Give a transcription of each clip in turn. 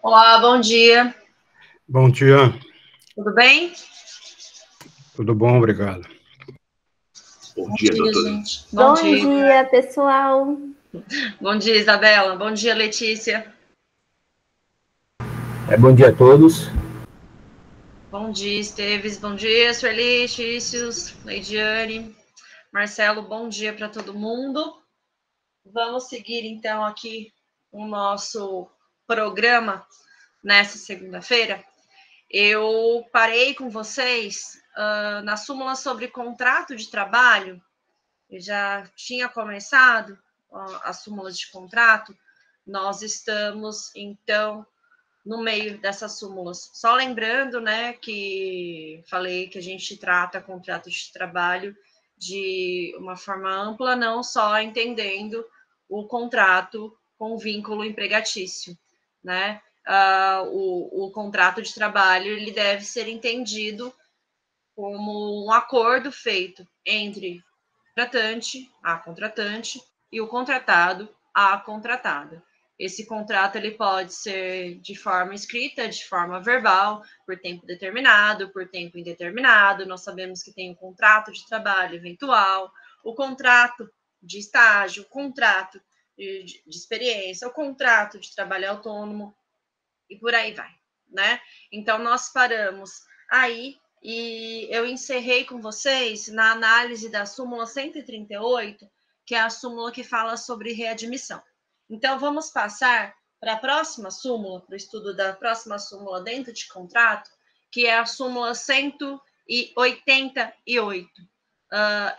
Olá, bom dia. Bom dia, Tudo bem? tudo bom, obrigado. Bom dia, doutora. Gente. Bom dia, pessoal. Bom dia, Isabela. Bom dia, Letícia. Bom dia a todos. Bom dia, Esteves. Bom dia, Sueli, Tícios, Leidiane, Marcelo. Bom dia para todo mundo. Vamos seguir, então, aqui o nosso programa nessa segunda-feira. Eu parei com vocês na súmula sobre contrato de trabalho. Eu já tinha começado a súmula de contrato. Nós estamos, então, no meio dessas súmulas. Só lembrando, né, que falei que a gente trata contrato de trabalho de uma forma ampla, não só entendendo o contrato com vínculo empregatício, né? O contrato de trabalho ele deve ser entendido como um acordo feito entre a contratante, e o contratado, a contratada. Esse contrato ele pode ser de forma escrita, de forma verbal, por tempo determinado, por tempo indeterminado. Nós sabemos que tem o contrato de trabalho eventual, o contrato de estágio, o contrato de experiência, o contrato de trabalho autônomo e por aí vai, né? Então nós paramos aí e eu encerrei com vocês na análise da súmula 138, que é a súmula que fala sobre readmissão. Então, vamos passar para a próxima súmula, para o estudo da próxima súmula dentro de contrato, que é a súmula 188.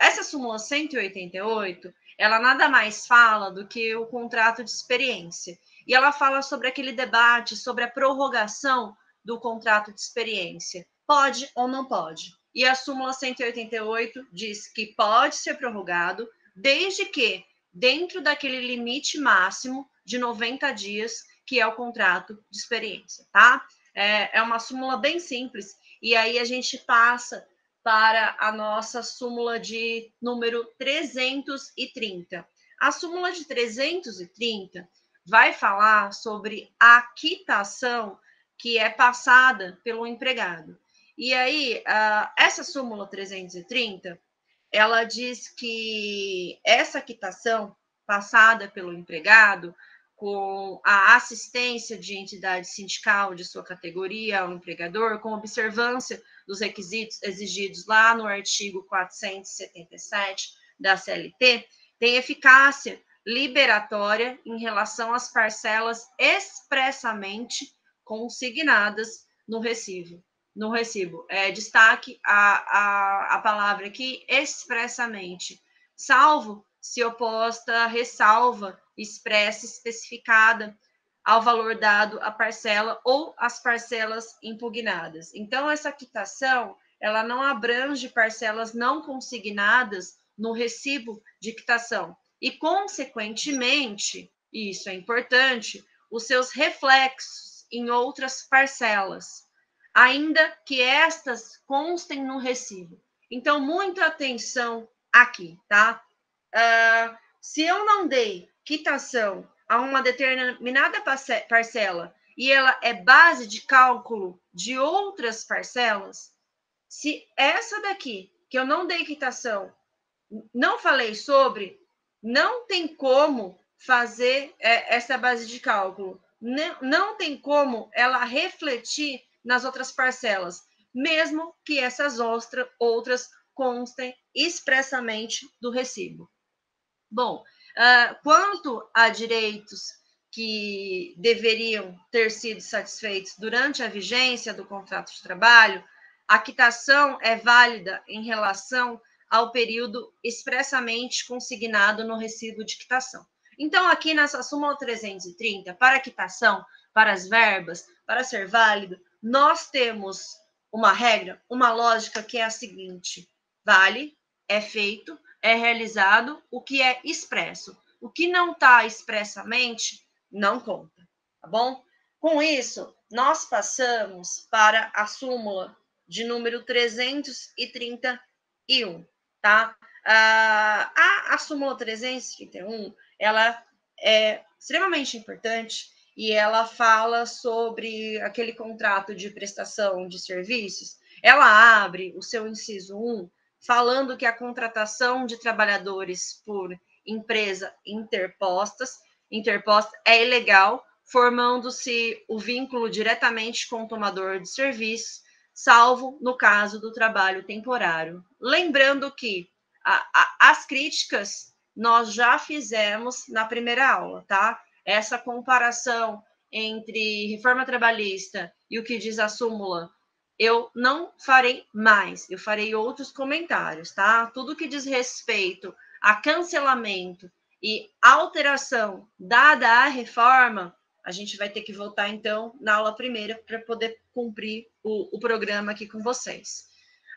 Essa súmula 188, ela nada mais fala do que o contrato de experiência. E ela fala sobre aquele debate sobre a prorrogação do contrato de experiência. Pode ou não pode? E a súmula 188 diz que pode ser prorrogado, desde que dentro daquele limite máximo de 90 dias, que é o contrato de experiência, tá? É uma súmula bem simples, e aí a gente passa para a nossa súmula de número 330. A súmula de 330 vai falar sobre a quitação que é passada pelo empregado. E aí, essa súmula 330, ela diz que essa quitação passada pelo empregado, com a assistência de entidade sindical de sua categoria ao empregador, com observância dos requisitos exigidos lá no artigo 477 da CLT, tem eficácia liberatória em relação às parcelas expressamente consignadas no recibo. Destaque a palavra aqui, expressamente, salvo se oposta a ressalva expressa especificada ao valor dado à parcela ou às parcelas impugnadas. Então, essa quitação, ela não abrange parcelas não consignadas no recibo de quitação. E, consequentemente, e isso é importante, os seus reflexos em outras parcelas, ainda que estas constem no recibo. Então, muita atenção aqui, tá? Se eu não dei quitação a uma determinada parcela e ela é base de cálculo de outras parcelas, se essa daqui, que eu não dei quitação, não falei sobre, não tem como fazer essa base de cálculo. Não tem como ela refletir nas outras parcelas, mesmo que essas outras constem expressamente do recibo. Bom, quanto a direitos que deveriam ter sido satisfeitos durante a vigência do contrato de trabalho, a quitação é válida em relação ao período expressamente consignado no recibo de quitação. Então, aqui nessa súmula 330, para a quitação, para as verbas, para ser válido, nós temos uma regra, uma lógica que é a seguinte: vale, é feito, é realizado o que é expresso. O que não está expressamente, não conta, tá bom? Com isso, nós passamos para a súmula de número 331, tá? A súmula 331, ela é extremamente importante e ela fala sobre aquele contrato de prestação de serviços, ela abre o seu inciso 1 falando que a contratação de trabalhadores por empresa interposta é ilegal, formando-se o vínculo diretamente com o tomador de serviços, salvo no caso do trabalho temporário. Lembrando que as críticas nós já fizemos na primeira aula, tá? Essa comparação entre reforma trabalhista e o que diz a súmula, eu não farei mais, eu farei outros comentários, tá? Tudo que diz respeito a cancelamento e alteração dada à reforma, a gente vai ter que voltar, então, na aula primeira para poder cumprir o programa aqui com vocês.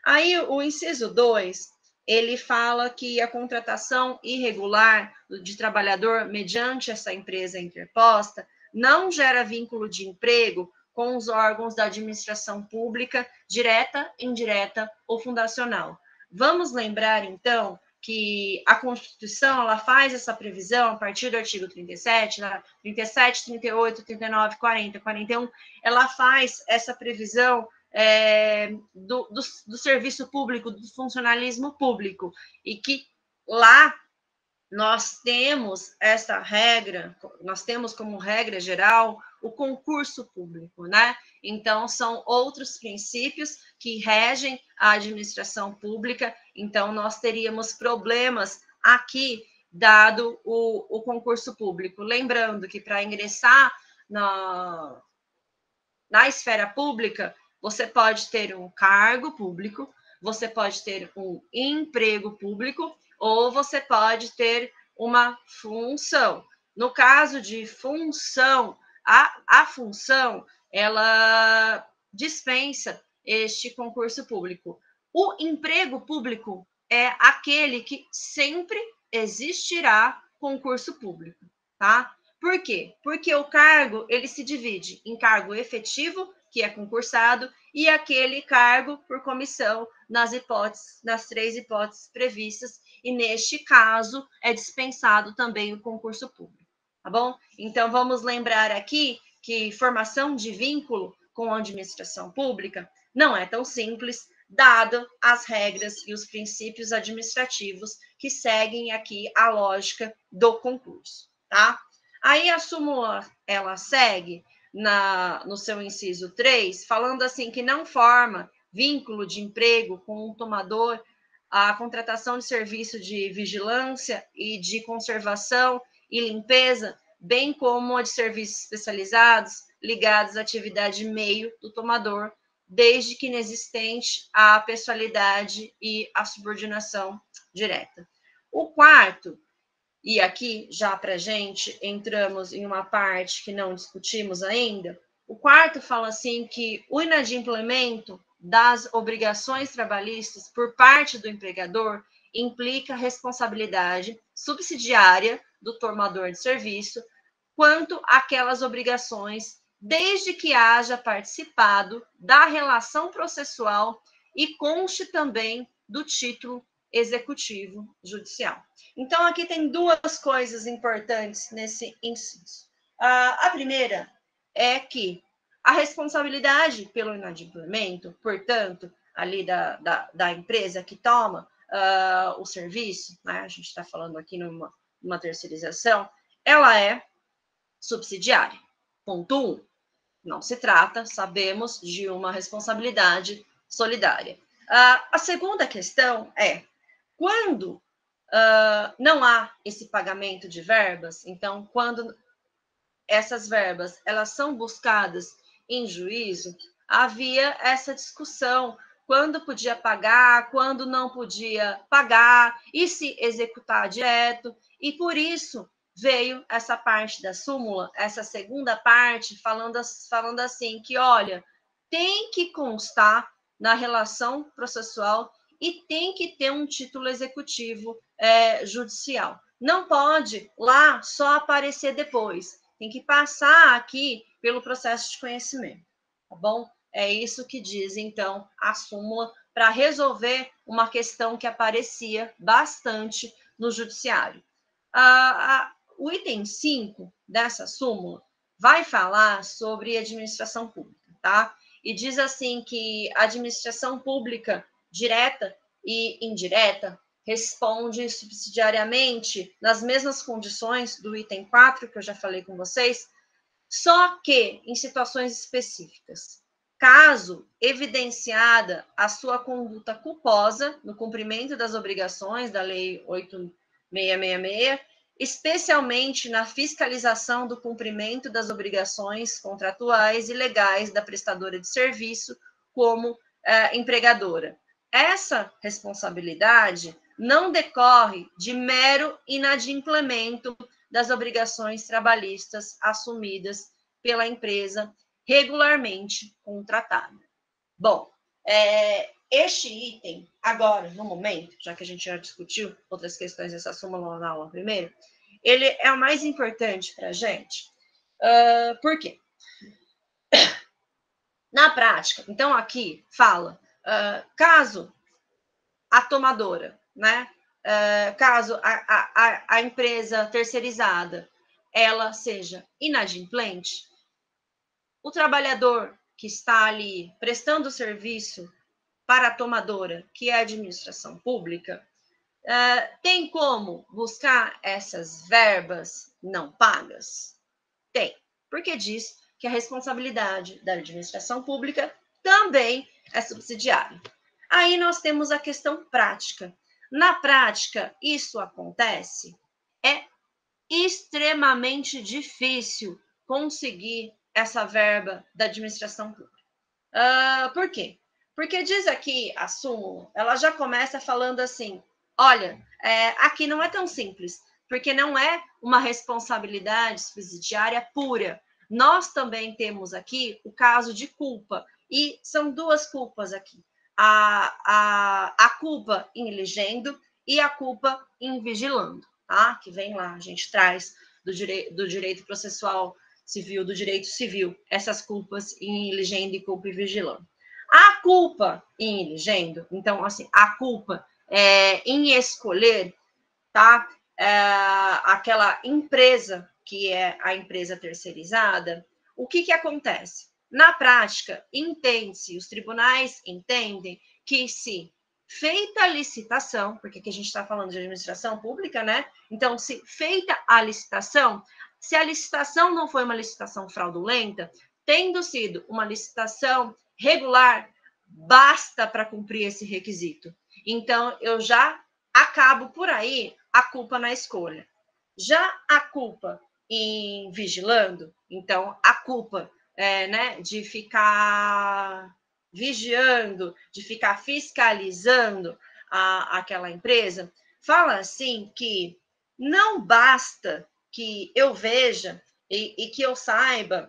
Aí, o inciso 2, ele fala que a contratação irregular de trabalhador mediante essa empresa interposta não gera vínculo de emprego com os órgãos da administração pública, direta, indireta ou fundacional. Vamos lembrar, então, que a Constituição ela faz essa previsão a partir do artigo 37, 37, 38, 39, 40, 41, ela faz essa previsão do serviço público, do funcionalismo público, e que lá nós temos essa regra, nós temos como regra geral o concurso público, né? Então, são outros princípios que regem a administração pública, então nós teríamos problemas aqui, dado o concurso público. Lembrando que para ingressar na esfera pública, você pode ter um cargo público, você pode ter um emprego público, ou você pode ter uma função. No caso de função, a função, ela dispensa este concurso público. O emprego público é aquele que sempre existirá concurso público, tá? Por quê? Porque o cargo, ele se divide em cargo efetivo, que é concursado, e aquele cargo por comissão nas três hipóteses previstas, e neste caso é dispensado também o concurso público, tá bom? Então, vamos lembrar aqui que formação de vínculo com a administração pública não é tão simples, dado as regras e os princípios administrativos que seguem aqui a lógica do concurso, tá? Aí a súmula, ela segue no seu inciso 3, falando assim que não forma vínculo de emprego com um tomador a contratação de serviço de vigilância e de conservação e limpeza, bem como a de serviços especializados ligados à atividade meio do tomador, desde que inexistente a pessoalidade e a subordinação direta. O quarto, e aqui já para a gente entramos em uma parte que não discutimos ainda, o quarto fala assim que o inadimplemento das obrigações trabalhistas por parte do empregador implica responsabilidade subsidiária do tomador de serviço quanto àquelas obrigações, desde que haja participado da relação processual e conste também do título executivo judicial. Então, aqui tem duas coisas importantes nesse inciso. A primeira é que a responsabilidade pelo inadimplemento, portanto, ali da empresa que toma o serviço, né, a gente está falando aqui numa terceirização, ela é subsidiária. Ponto 1. Não se trata, sabemos, de uma responsabilidade solidária. A segunda questão é, quando não há esse pagamento de verbas, então, quando essas verbas elas são buscadas em juízo, havia essa discussão, quando podia pagar, quando não podia pagar, e se executar direto, e por isso veio essa parte da súmula, essa segunda parte, falando assim, que, olha, tem que constar na relação processual e tem que ter um título executivo judicial. Não pode lá só aparecer depois, tem que passar aqui pelo processo de conhecimento, tá bom? É isso que diz, então, a súmula para resolver uma questão que aparecia bastante no judiciário. O item 5 dessa súmula vai falar sobre administração pública, tá? E diz assim que a administração pública direta e indireta responde subsidiariamente nas mesmas condições do item 4, que eu já falei com vocês, só que em situações específicas. Caso evidenciada a sua conduta culposa no cumprimento das obrigações da Lei 8.666, especialmente na fiscalização do cumprimento das obrigações contratuais e legais da prestadora de serviço como empregadora. Essa responsabilidade não decorre de mero inadimplemento das obrigações trabalhistas assumidas pela empresa regularmente contratada. Bom, este item, agora, no momento, já que a gente já discutiu outras questões dessa súmula na aula primeiro, ele é o mais importante para a gente. Por quê? Na prática, então aqui fala, caso a tomadora, né, caso a empresa terceirizada, ela seja inadimplente, o trabalhador que está ali prestando serviço para a tomadora, que é a administração pública, tem como buscar essas verbas não pagas? Tem, porque diz que a responsabilidade da administração pública também é subsidiária. Aí nós temos a questão prática. Na prática, isso acontece? É extremamente difícil conseguir essa verba da administração pública. Por quê? Porque diz aqui a súmula, ela já começa falando assim, olha, aqui não é tão simples, porque não é uma responsabilidade subsidiária pura. Nós também temos aqui o caso de culpa, e são duas culpas aqui. A culpa em elegendo e a culpa em vigilando, tá? Que vem lá, a gente traz do direito processual civil, do direito civil, essas culpas em elegendo e culpa em vigilando. A culpa em elegendo, então, assim, a culpa em escolher, tá? Aquela empresa que é a empresa terceirizada, o que acontece? Na prática, entende-se, os tribunais entendem que se feita a licitação, porque aqui a gente está falando de administração pública, né? Então, se feita a licitação, se a licitação não foi uma licitação fraudulenta, tendo sido uma licitação regular, basta para cumprir esse requisito. Então, eu já acabo por aí a culpa na escolha. Já a culpa em vigilando, então, a culpa né, de ficar vigiando, de ficar fiscalizando aquela empresa, fala assim que não basta que eu veja e que eu saiba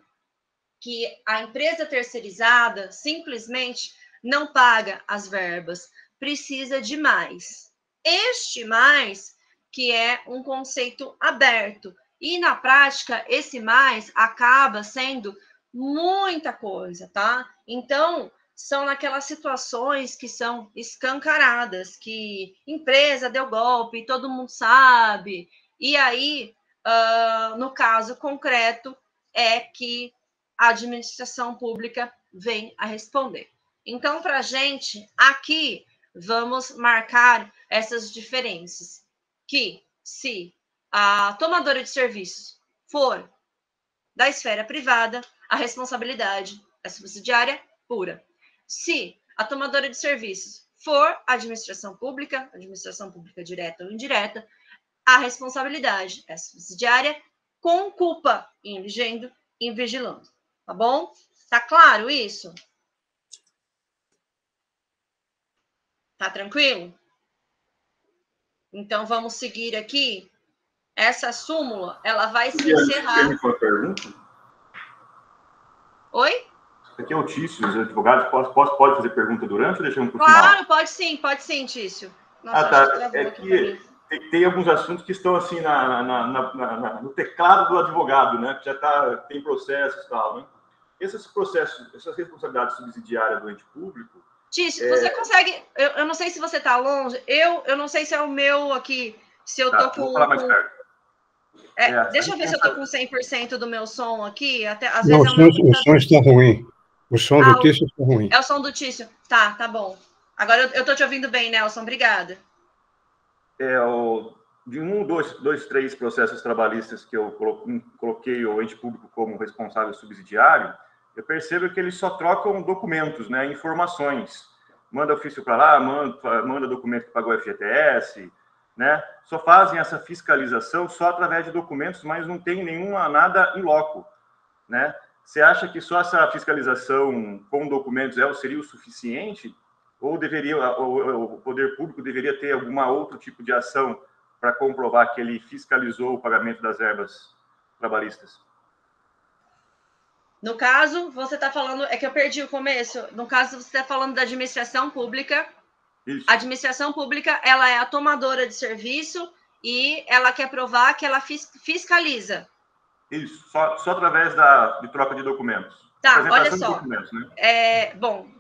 que a empresa terceirizada simplesmente não paga as verbas, precisa de mais. Este mais que é um conceito aberto, e na prática esse mais acaba sendo muita coisa, tá? Então, são naquelas situações que são escancaradas, que empresa deu golpe, todo mundo sabe, e aí, no caso concreto, é que a administração pública vem a responder. Então, para a gente, aqui, vamos marcar essas diferenças, que se a tomadora de serviços for da esfera privada, a responsabilidade é subsidiária pura. Se a tomadora de serviços for administração pública direta ou indireta, a responsabilidade é subsidiária com culpa em elegendo e vigilando. Tá bom? Tá claro isso? Tá tranquilo? Então, vamos seguir aqui. Essa súmula, ela vai se encerrar. Tem uma pergunta? Oi? Aqui é o Tício, os advogados, pode fazer pergunta durante ou deixamos para o final? Claro, pode sim, Tício. Nossa, tá. É que tem alguns assuntos que estão assim no teclado do advogado, né? Que já tem processos e tal, né? Esses processos, essas responsabilidades subsidiárias do ente público... Tício, você consegue... Eu não sei se você está longe, eu não sei se é o meu aqui, se eu tô com... Vou falar mais perto. Deixa eu ver se eu estou com 100% do meu som aqui. Às Não, vezes o som está ruim. O som do Tício está ruim. É o som do Tício. Tá bom. Agora eu estou te ouvindo bem, Nelson. Obrigada. De 1, 2, 3 processos trabalhistas que eu coloquei o ente público como responsável subsidiário, eu percebo que eles só trocam documentos, né, informações. Manda ofício para lá, manda documento que pagou o FGTS, né? Só fazem essa fiscalização só através de documentos, mas não tem nada em loco, né? Você acha que só essa fiscalização com documentos seria o suficiente? Ou o poder público deveria ter algum outro tipo de ação para comprovar que ele fiscalizou o pagamento das verbas trabalhistas? No caso, você está falando... É que eu perdi o começo. No caso, você está falando da administração pública. Isso. A administração pública, ela é a tomadora de serviço e ela quer provar que ela fiscaliza. Isso, só através de troca de documentos. Tá, olha só. Né? Bom,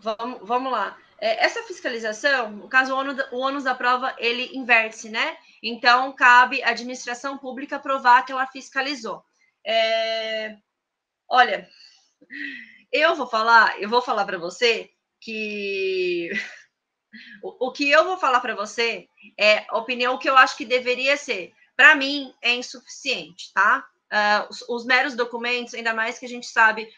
vamos lá. Essa fiscalização, no caso, o ônus da prova, ele inverte-se, né? Então, cabe à administração pública provar que ela fiscalizou. Olha, eu vou falar para você que o que eu vou falar para você é a opinião que eu acho que deveria ser. Para mim, é insuficiente, tá? Os meros documentos, ainda mais que a gente sabe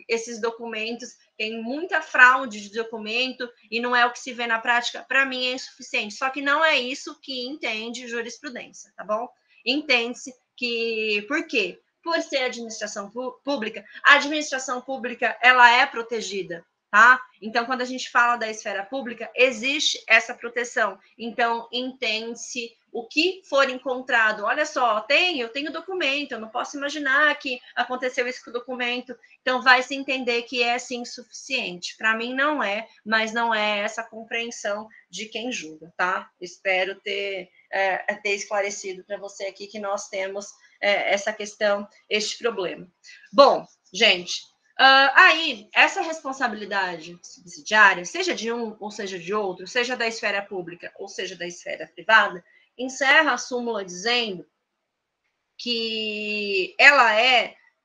esses documentos tem muita fraude de documento e não é o que se vê na prática, para mim é insuficiente. Só que não é isso que entende jurisprudência, tá bom? Entende-se que... Por quê? Por ser administração pública, a administração pública, ela é protegida, tá? Então, quando a gente fala da esfera pública, existe essa proteção. Então, entende-se o que for encontrado. Olha só, eu tenho documento, eu não posso imaginar que aconteceu isso com o documento. Então, vai se entender que é, sim, suficiente. Para mim, não é, mas não é essa compreensão de quem julga, tá? Espero ter esclarecido para você aqui que nós temos essa questão, este problema. Bom, gente... aí, essa responsabilidade subsidiária, seja de um ou seja de outro, seja da esfera pública ou seja da esfera privada, encerra a súmula dizendo que ela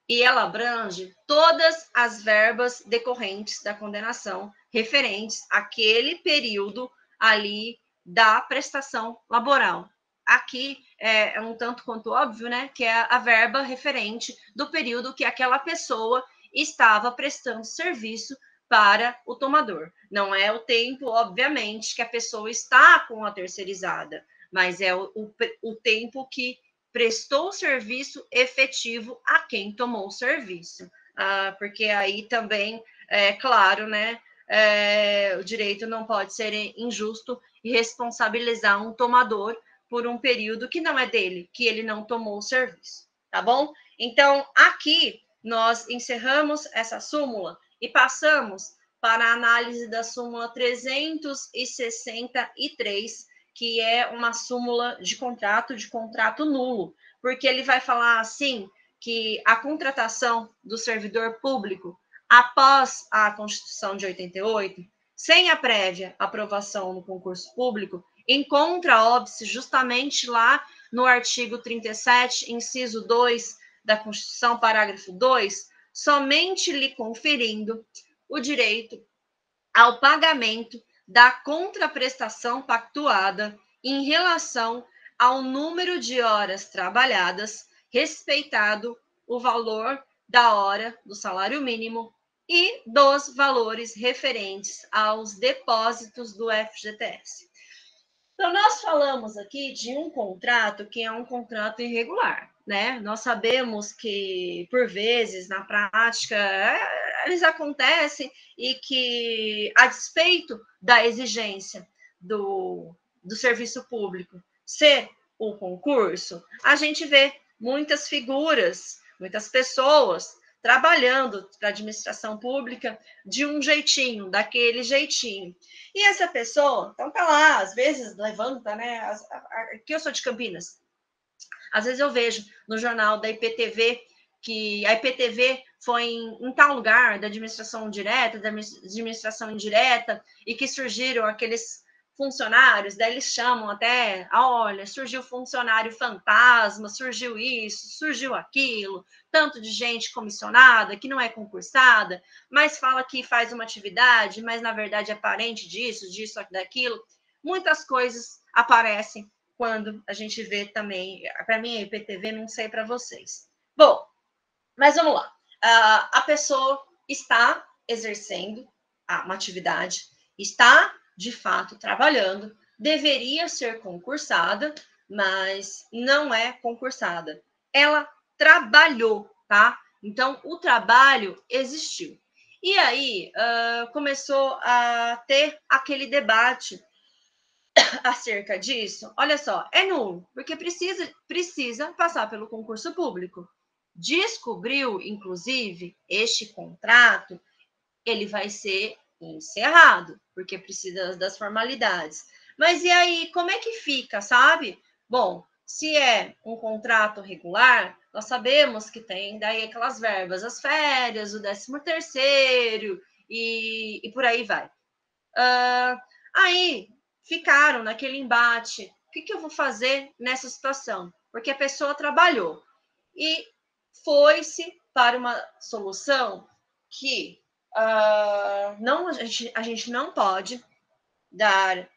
e ela abrange todas as verbas decorrentes da condenação referentes àquele período ali da prestação laboral. Aqui é um tanto quanto óbvio, né, que é a verba referente do período que aquela pessoa estava prestando serviço para o tomador. Não é o tempo, obviamente, que a pessoa está com a terceirizada, mas é o tempo que prestou o serviço efetivo a quem tomou o serviço. Porque aí também, claro, né, o direito não pode ser injusto e responsabilizar um tomador por um período que não é dele, que ele não tomou o serviço, tá bom? Então, aqui nós encerramos essa súmula e passamos para a análise da súmula 363, que é uma súmula de contrato nulo, porque ele vai falar assim, que a contratação do servidor público após a Constituição de 88, sem a prévia aprovação no concurso público, encontra óbice justamente lá no artigo 37, inciso 2 da Constituição, parágrafo 2, somente lhe conferindo o direito ao pagamento da contraprestação pactuada em relação ao número de horas trabalhadas, respeitado o valor da hora do salário mínimo e dos valores referentes aos depósitos do FGTS. Então, nós falamos aqui de um contrato que é um contrato irregular, né? Nós sabemos que, por vezes, na prática, eles acontecem e que, a despeito da exigência do serviço público ser o concurso, a gente vê muitas figuras, muitas pessoas trabalhando para a administração pública de um jeitinho, daquele jeitinho. E essa pessoa, então tá lá, às vezes levanta, né? Aqui eu sou de Campinas. Às vezes eu vejo no jornal da IPTV que a IPTV foi em tal lugar da administração direta, da administração indireta, e que surgiram aqueles funcionários, daí eles chamam até, olha, surgiu funcionário fantasma, surgiu isso, surgiu aquilo, tanto de gente comissionada, que não é concursada, mas fala que faz uma atividade, mas na verdade é parente disso, daquilo. Muitas coisas aparecem quando a gente vê também, para mim é IPTV, não sei para vocês. Bom, mas vamos lá. A pessoa está exercendo uma atividade, está de fato trabalhando, deveria ser concursada, mas não é concursada. Ela trabalhou, tá? Então, o trabalho existiu. E aí, começou a ter aquele debate acerca disso. Olha só, é nulo, porque precisa passar pelo concurso público. Descobriu, inclusive, este contrato, ele vai ser encerrado, porque precisa das formalidades. Mas e aí, como é que fica, sabe? Bom, se é um contrato regular, nós sabemos que tem daí aquelas verbas, as férias, o 13º e por aí vai. Aí ficaram naquele embate. O que eu vou fazer nessa situação? Porque a pessoa trabalhou e foi-se para uma solução que a gente não pode dar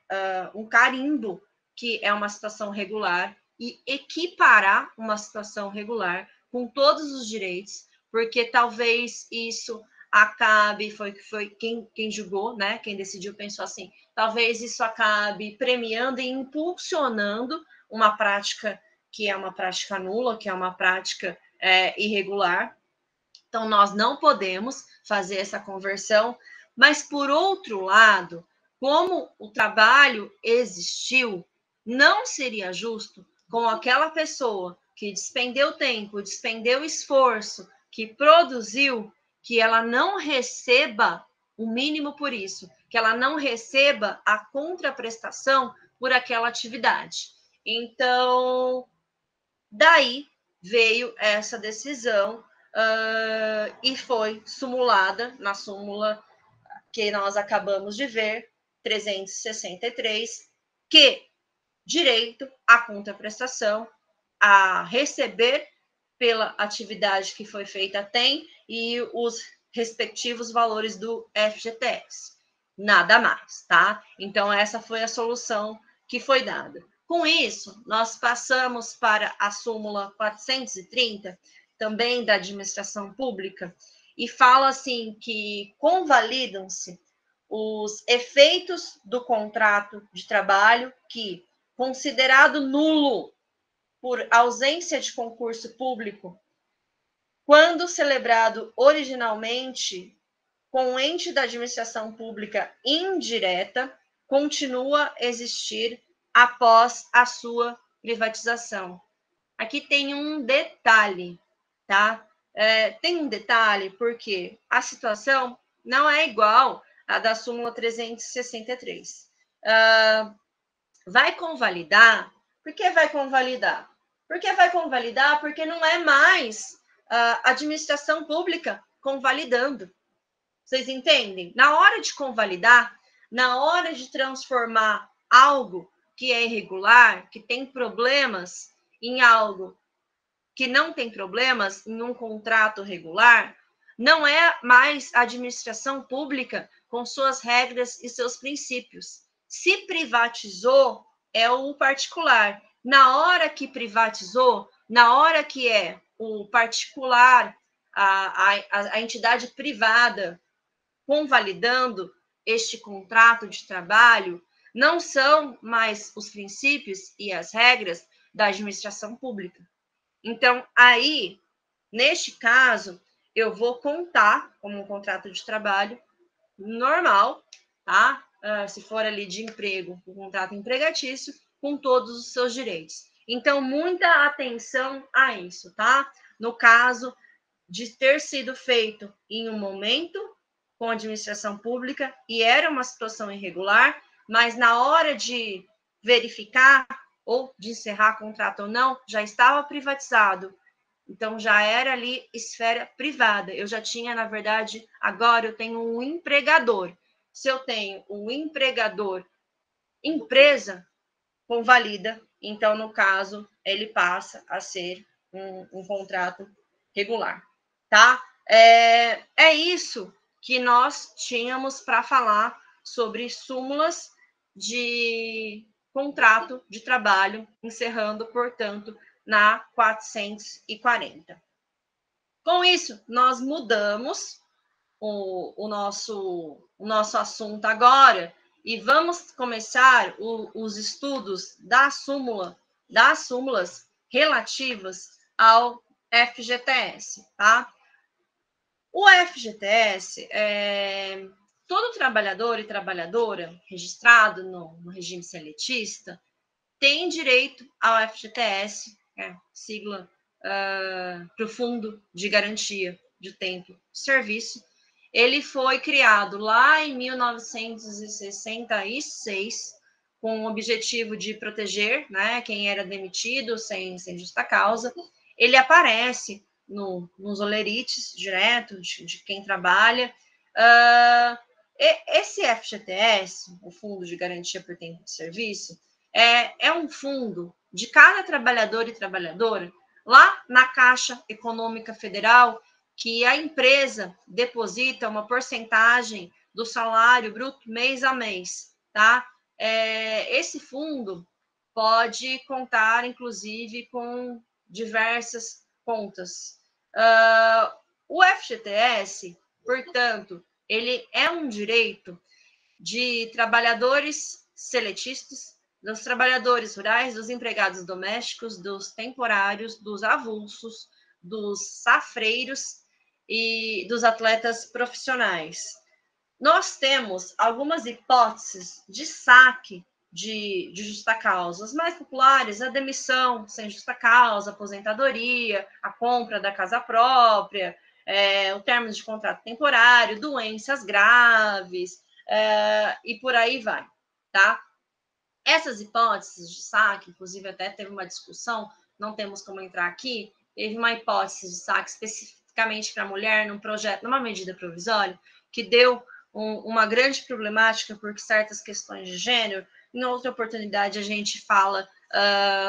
um carimbo que é uma situação regular e equiparar uma situação regular com todos os direitos, porque talvez isso acabe, foi quem julgou, né? Quem decidiu pensou assim, talvez isso acabe premiando e impulsionando uma prática que é uma prática nula, que é uma prática irregular. Então, nós não podemos fazer essa conversão, mas, por outro lado, como o trabalho existiu, não seria justo com aquela pessoa que despendeu tempo, despendeu esforço, que produziu, que ela não receba o mínimo por isso, que ela não receba a contraprestação por aquela atividade. Então, daí veio essa decisão e foi sumulada na súmula que nós acabamos de ver, 363, que direito à contraprestação, a receber pela atividade que foi feita tem e os respectivos valores do FGTS. Nada mais, tá? Então, essa foi a solução que foi dada. Com isso, nós passamos para a súmula 430, também da administração pública, e fala assim que convalidam-se os efeitos do contrato de trabalho que, considerado nulo por ausência de concurso público, quando celebrado originalmente com o ente da administração pública indireta, continua a existir após a sua privatização. Aqui tem um detalhe, tá? Tem um detalhe porque a situação não é igual à da súmula 363. Vai convalidar? Por que vai convalidar? Porque vai convalidar porque não é mais a administração pública convalidando. Vocês entendem? Na hora de convalidar, na hora de transformar algo que é irregular, que tem problemas, em algo que não tem problemas, em um contrato regular, não é mais a administração pública com suas regras e seus princípios. Se privatizou, é o particular. Na hora que privatizou, na hora que é o particular, a entidade privada convalidando este contrato de trabalho, não são mais os princípios e as regras da administração pública. Então, aí, neste caso, eu vou contar como um contrato de trabalho normal, tá? Se for ali de emprego, um contrato empregatício, com todos os seus direitos. Então, muita atenção a isso, tá? No caso de ter sido feito em um momento com a administração pública e era uma situação irregular, mas na hora de verificar ou de encerrar contrato ou não, já estava privatizado. Então, já era ali esfera privada. Eu já tinha, na verdade, agora eu tenho um empregador. Se eu tenho um empregador empresa convalida, então, no caso, ele passa a ser um contrato regular, tá? É isso que nós tínhamos para falar sobre súmulas de contrato de trabalho, encerrando, portanto, na 440. Com isso, nós mudamos o nosso assunto agora e vamos começar os estudos das súmulas relativas ao FGTS, tá? O FGTS, todo trabalhador e trabalhadora registrado no regime seletista tem direito ao FGTS, sigla para o Fundo de Garantia de Tempo de Serviço. Ele foi criado lá em 1966, com o objetivo de proteger, né, quem era demitido sem justa causa. Ele aparece nos olerites direto de quem trabalha. Esse FGTS, o Fundo de Garantia por Tempo de Serviço, é um fundo de cada trabalhador e trabalhadora lá na Caixa Econômica Federal, que a empresa deposita uma porcentagem do salário bruto mês a mês, tá? Esse fundo pode contar, inclusive, com diversas contas. O FGTS, portanto, ele é um direito de trabalhadores seletistas, dos trabalhadores rurais, dos empregados domésticos, dos temporários, dos avulsos, dos safreiros e dos atletas profissionais. Nós temos algumas hipóteses de saque de justa causa. As mais populares, a demissão sem justa causa, a aposentadoria, a compra da casa própria, o término de contrato temporário, doenças graves, e por aí vai, tá? Essas hipóteses de saque, inclusive até teve uma discussão, não temos como entrar aqui, teve uma hipótese de saque especificamente para a mulher num projeto, numa medida provisória, que deu uma grande problemática por certas questões de gênero. Em outra oportunidade a gente fala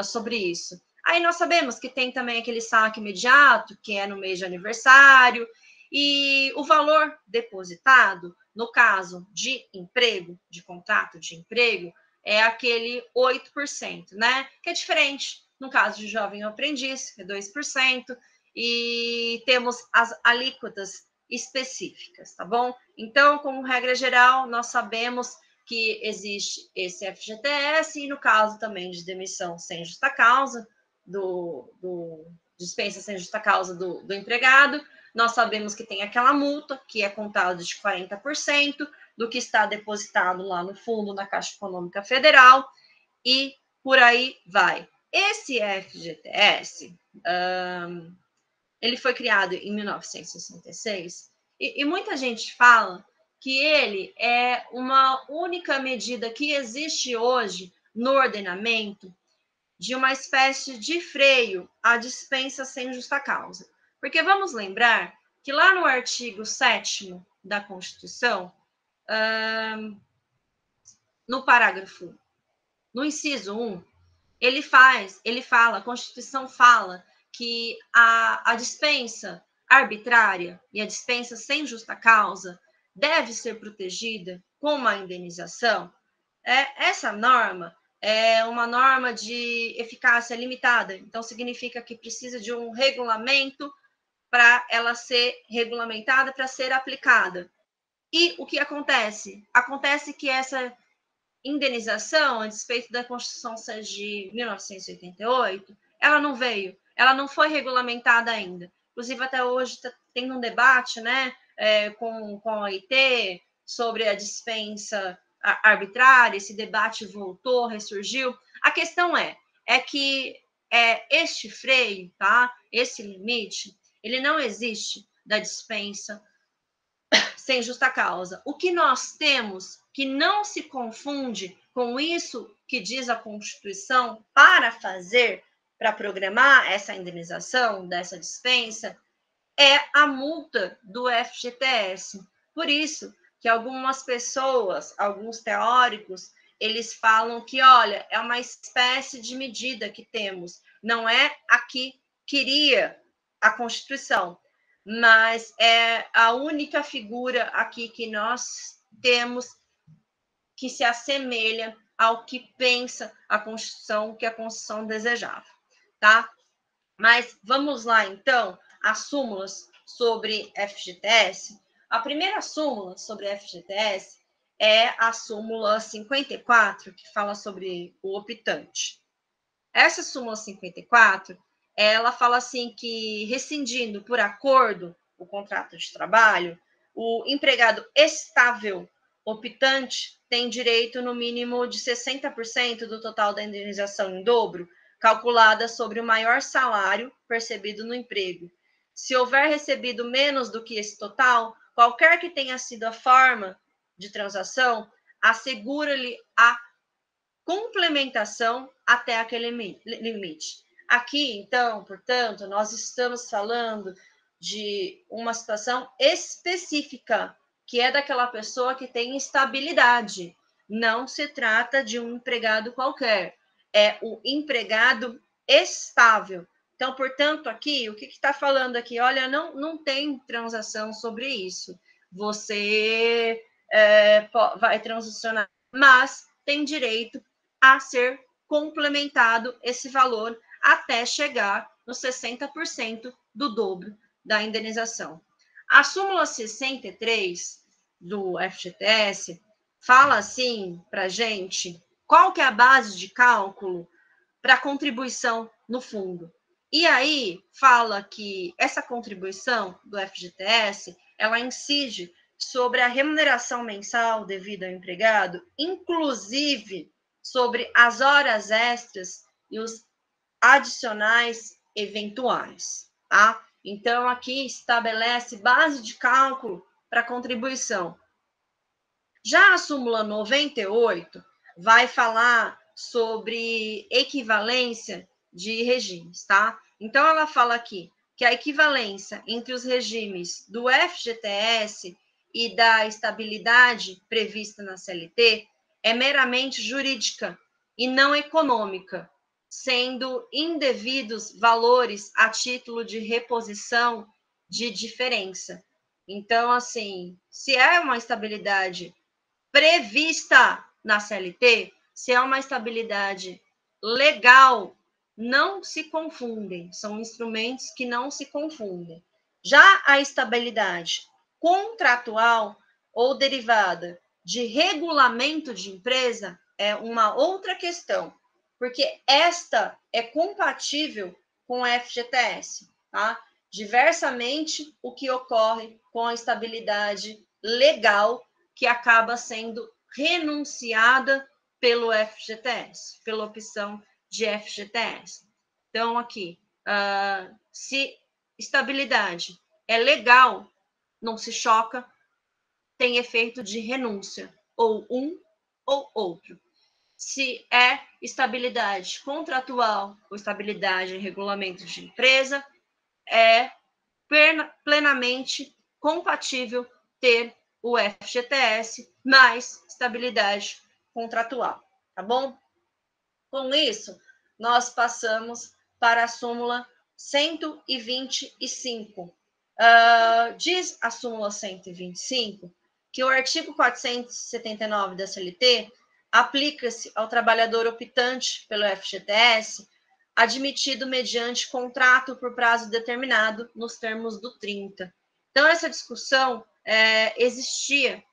sobre isso. Aí nós sabemos que tem também aquele saque imediato, que é no mês de aniversário, e o valor depositado, no caso de emprego, de contrato de emprego, é aquele 8%, né? Que é diferente no caso de jovem aprendiz, que é 2%, e temos as alíquotas específicas, tá bom? Então, como regra geral, nós sabemos que existe esse FGTS e no caso também de demissão sem justa causa, dispensa sem justa causa do empregado, nós sabemos que tem aquela multa, que é contada de 40%, do que está depositado lá no fundo, na Caixa Econômica Federal, e por aí vai. Esse FGTS, ele foi criado em 1966, e muita gente fala que ele é uma única medida que existe hoje no ordenamento de uma espécie de freio à dispensa sem justa causa. Porque vamos lembrar que lá no artigo 7º da Constituição, no parágrafo, no inciso 1, ele fala, a Constituição fala que a dispensa arbitrária e a dispensa sem justa causa deve ser protegida com uma indenização. Essa norma é uma norma de eficácia limitada, então significa que precisa de um regulamento para ela ser regulamentada, para ser aplicada. E o que acontece? Acontece que essa indenização, a despeito da Constituição de 1988, ela não veio, ela não foi regulamentada ainda. Inclusive, até hoje está tendo um debate, né, com a OIT sobre a dispensa arbitrária, esse debate voltou, ressurgiu. A questão é que este freio, tá, esse limite, ele não existe da dispensa sem justa causa. O que nós temos que não se confunde com isso que diz a Constituição para programar essa indenização dessa dispensa, é a multa do FGTS. Por isso que algumas pessoas, alguns teóricos, eles falam que, olha, é uma espécie de medida que temos, não é a que queria a Constituição, mas é a única figura aqui que nós temos que se assemelha ao que pensa a Constituição, que a Constituição desejava, tá? Mas vamos lá, então, as súmulas sobre FGTS. A primeira súmula sobre FGTS é a súmula 54, que fala sobre o optante. Essa súmula 54, ela fala assim que, rescindindo por acordo o contrato de trabalho, o empregado estável optante tem direito no mínimo de 60% do total da indenização em dobro, calculada sobre o maior salário percebido no emprego. Se houver recebido menos do que esse total, qualquer que tenha sido a forma de transação, assegura-lhe a complementação até aquele limite. Aqui, então, portanto, nós estamos falando de uma situação específica, que é daquela pessoa que tem estabilidade. Não se trata de um empregado qualquer, é o empregado estável. Então, portanto, aqui, o que está falando aqui? Olha, não tem transação sobre isso. Você vai transacionar, mas tem direito a ser complementado esse valor até chegar nos 60% do dobro da indenização. A súmula 63 do FGTS fala assim para a gente qual que é a base de cálculo para a contribuição no fundo. E aí fala que essa contribuição do FGTS, ela incide sobre a remuneração mensal devida ao empregado, inclusive sobre as horas extras e os adicionais eventuais, tá? Então, aqui estabelece base de cálculo para contribuição. Já a súmula 98 vai falar sobre equivalência de regimes, tá? Então, ela fala aqui que a equivalência entre os regimes do FGTS e da estabilidade prevista na CLT é meramente jurídica e não econômica, sendo indevidos valores a título de reposição de diferença. Então, assim, se é uma estabilidade prevista na CLT, se é uma estabilidade legal, não se confundem, são instrumentos que não se confundem. Já a estabilidade contratual ou derivada de regulamento de empresa é uma outra questão, porque esta é compatível com o FGTS, tá? Diversamente o que ocorre com a estabilidade legal, que acaba sendo renunciada pelo FGTS, pela opção de FGTS. Então, aqui, se estabilidade é legal, não se choca, tem efeito de renúncia, ou um ou outro. Se é estabilidade contratual ou estabilidade em regulamento de empresa, é plenamente compatível ter o FGTS mais estabilidade contratual, tá bom? Com isso, nós passamos para a súmula 125. Diz a súmula 125 que o artigo 479 da CLT aplica-se ao trabalhador optante pelo FGTS, admitido mediante contrato por prazo determinado nos termos do 30. Então, essa discussão existia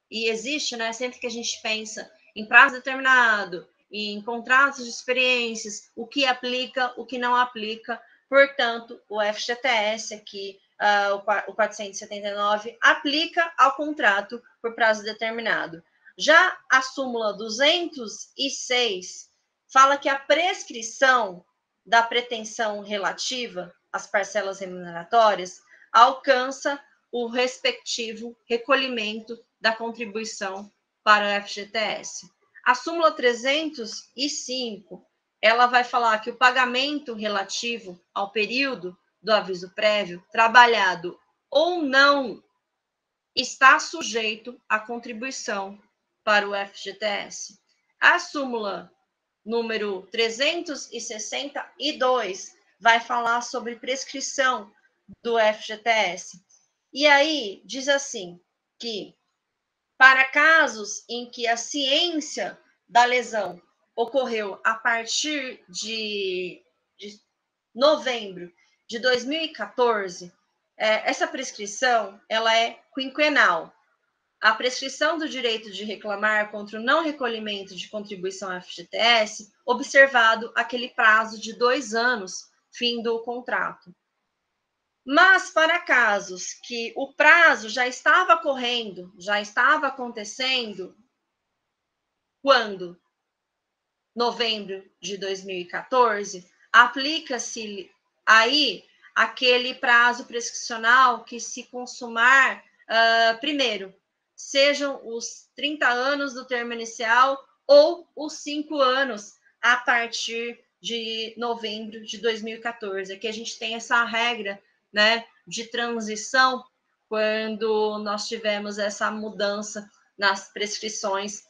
e existe, né, sempre que a gente pensa em prazo determinado, em contratos de experiências, o que aplica, o que não aplica. Portanto, o FGTS aqui, o 479, aplica ao contrato por prazo determinado. Já a súmula 206 fala que a prescrição da pretensão relativa às parcelas remuneratórias alcança o respectivo recolhimento da contribuição para o FGTS. A súmula 305, ela vai falar que o pagamento relativo ao período do aviso prévio, trabalhado ou não, está sujeito à contribuição para o FGTS. A súmula número 362 vai falar sobre prescrição do FGTS. E aí diz assim, que para casos em que a ciência da lesão ocorreu a partir de novembro de 2014, essa prescrição ela é quinquenal. A prescrição do direito de reclamar contra o não recolhimento de contribuição FGTS, observado aquele prazo de 2 anos, fim do contrato. Mas para casos que o prazo já estava correndo, já estava acontecendo, quando? Novembro de 2014, aplica-se aí aquele prazo prescricional que se consumar primeiro, sejam os 30 anos do termo inicial ou os 5 anos a partir de novembro de 2014. Aqui a gente tem essa regra, né, de transição, quando nós tivemos essa mudança nas prescrições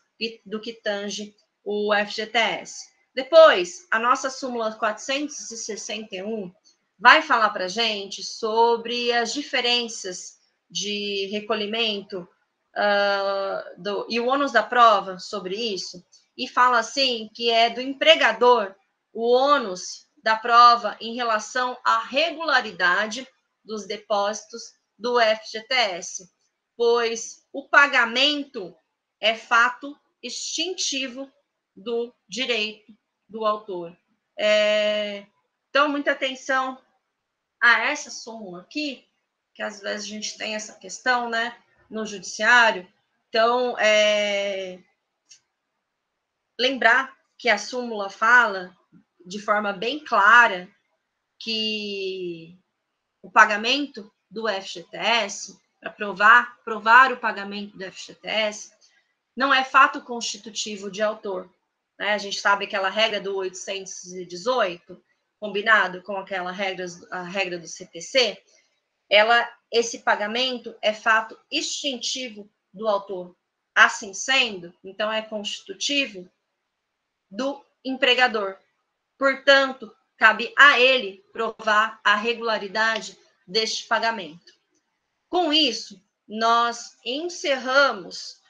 do que tange o FGTS. Depois, a nossa súmula 461 vai falar para a gente sobre as diferenças de recolhimento e o ônus da prova sobre isso, e fala assim que é do empregador o ônus da prova em relação à regularidade dos depósitos do FGTS, pois o pagamento é fato extintivo do direito do autor. Então, muita atenção a essa súmula aqui, que às vezes a gente tem essa questão, né, no judiciário. Então, lembrar que a súmula fala de forma bem clara que o pagamento do FGTS, para provar o pagamento do FGTS, não é fato constitutivo de autor. Né? A gente sabe aquela regra do 818, combinado com aquela a regra do CPC, esse pagamento é fato extintivo do autor. Assim sendo, então é constitutivo do empregador. Portanto, cabe a ele provar a regularidade deste pagamento. Com isso, nós encerramos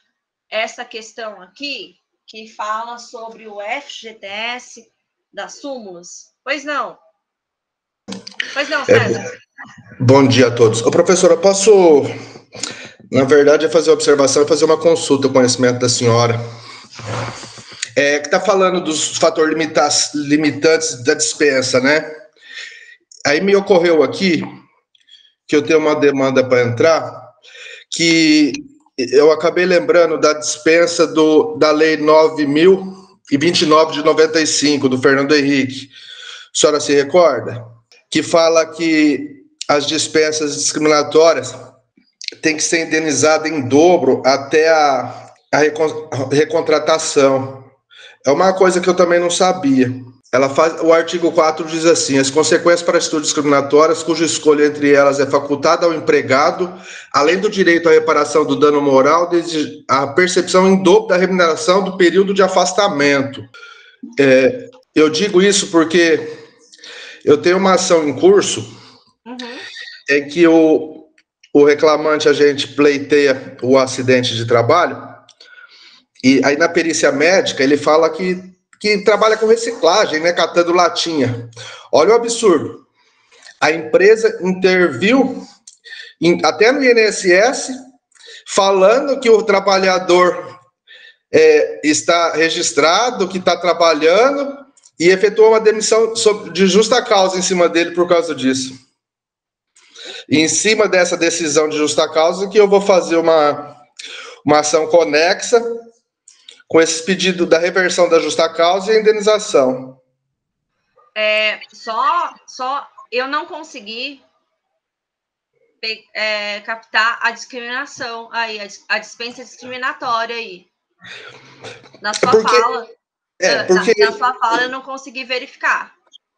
essa questão aqui, que fala sobre o FGTS das súmulas. Pois não? Pois não, César? Bom dia a todos. Ô, professora, eu posso, na verdade, fazer uma observação e fazer uma consulta ao conhecimento da senhora. Que está falando dos fatores limitantes da dispensa, né? Aí me ocorreu aqui que eu tenho uma demanda para entrar, que eu acabei lembrando da dispensa da Lei 9.029 de 95, do Fernando Henrique. A senhora se recorda? Que fala que as dispensas discriminatórias têm que ser indenizadas em dobro até a recontratação. É uma coisa que eu também não sabia. O artigo 4 diz assim: as consequências para atitudes discriminatórias, cuja escolha entre elas é facultada ao empregado, além do direito à reparação do dano moral, desde a percepção em dobro da remuneração do período de afastamento. Eu digo isso porque eu tenho uma ação em curso, em que o reclamante, a gente pleiteia o acidente de trabalho, e aí na perícia médica ele fala que trabalha com reciclagem, né, catando latinha. Olha o absurdo. A empresa interviu até no INSS, falando que o trabalhador está registrado, que está trabalhando, e efetuou uma demissão de justa causa em cima dele por causa disso. E em cima dessa decisão de justa causa que eu vou fazer uma ação conexa com esse pedido da reversão da justa causa e a indenização. Só eu não consegui captar a discriminação aí, a dispensa discriminatória aí. Na sua fala. Na sua fala eu não consegui verificar.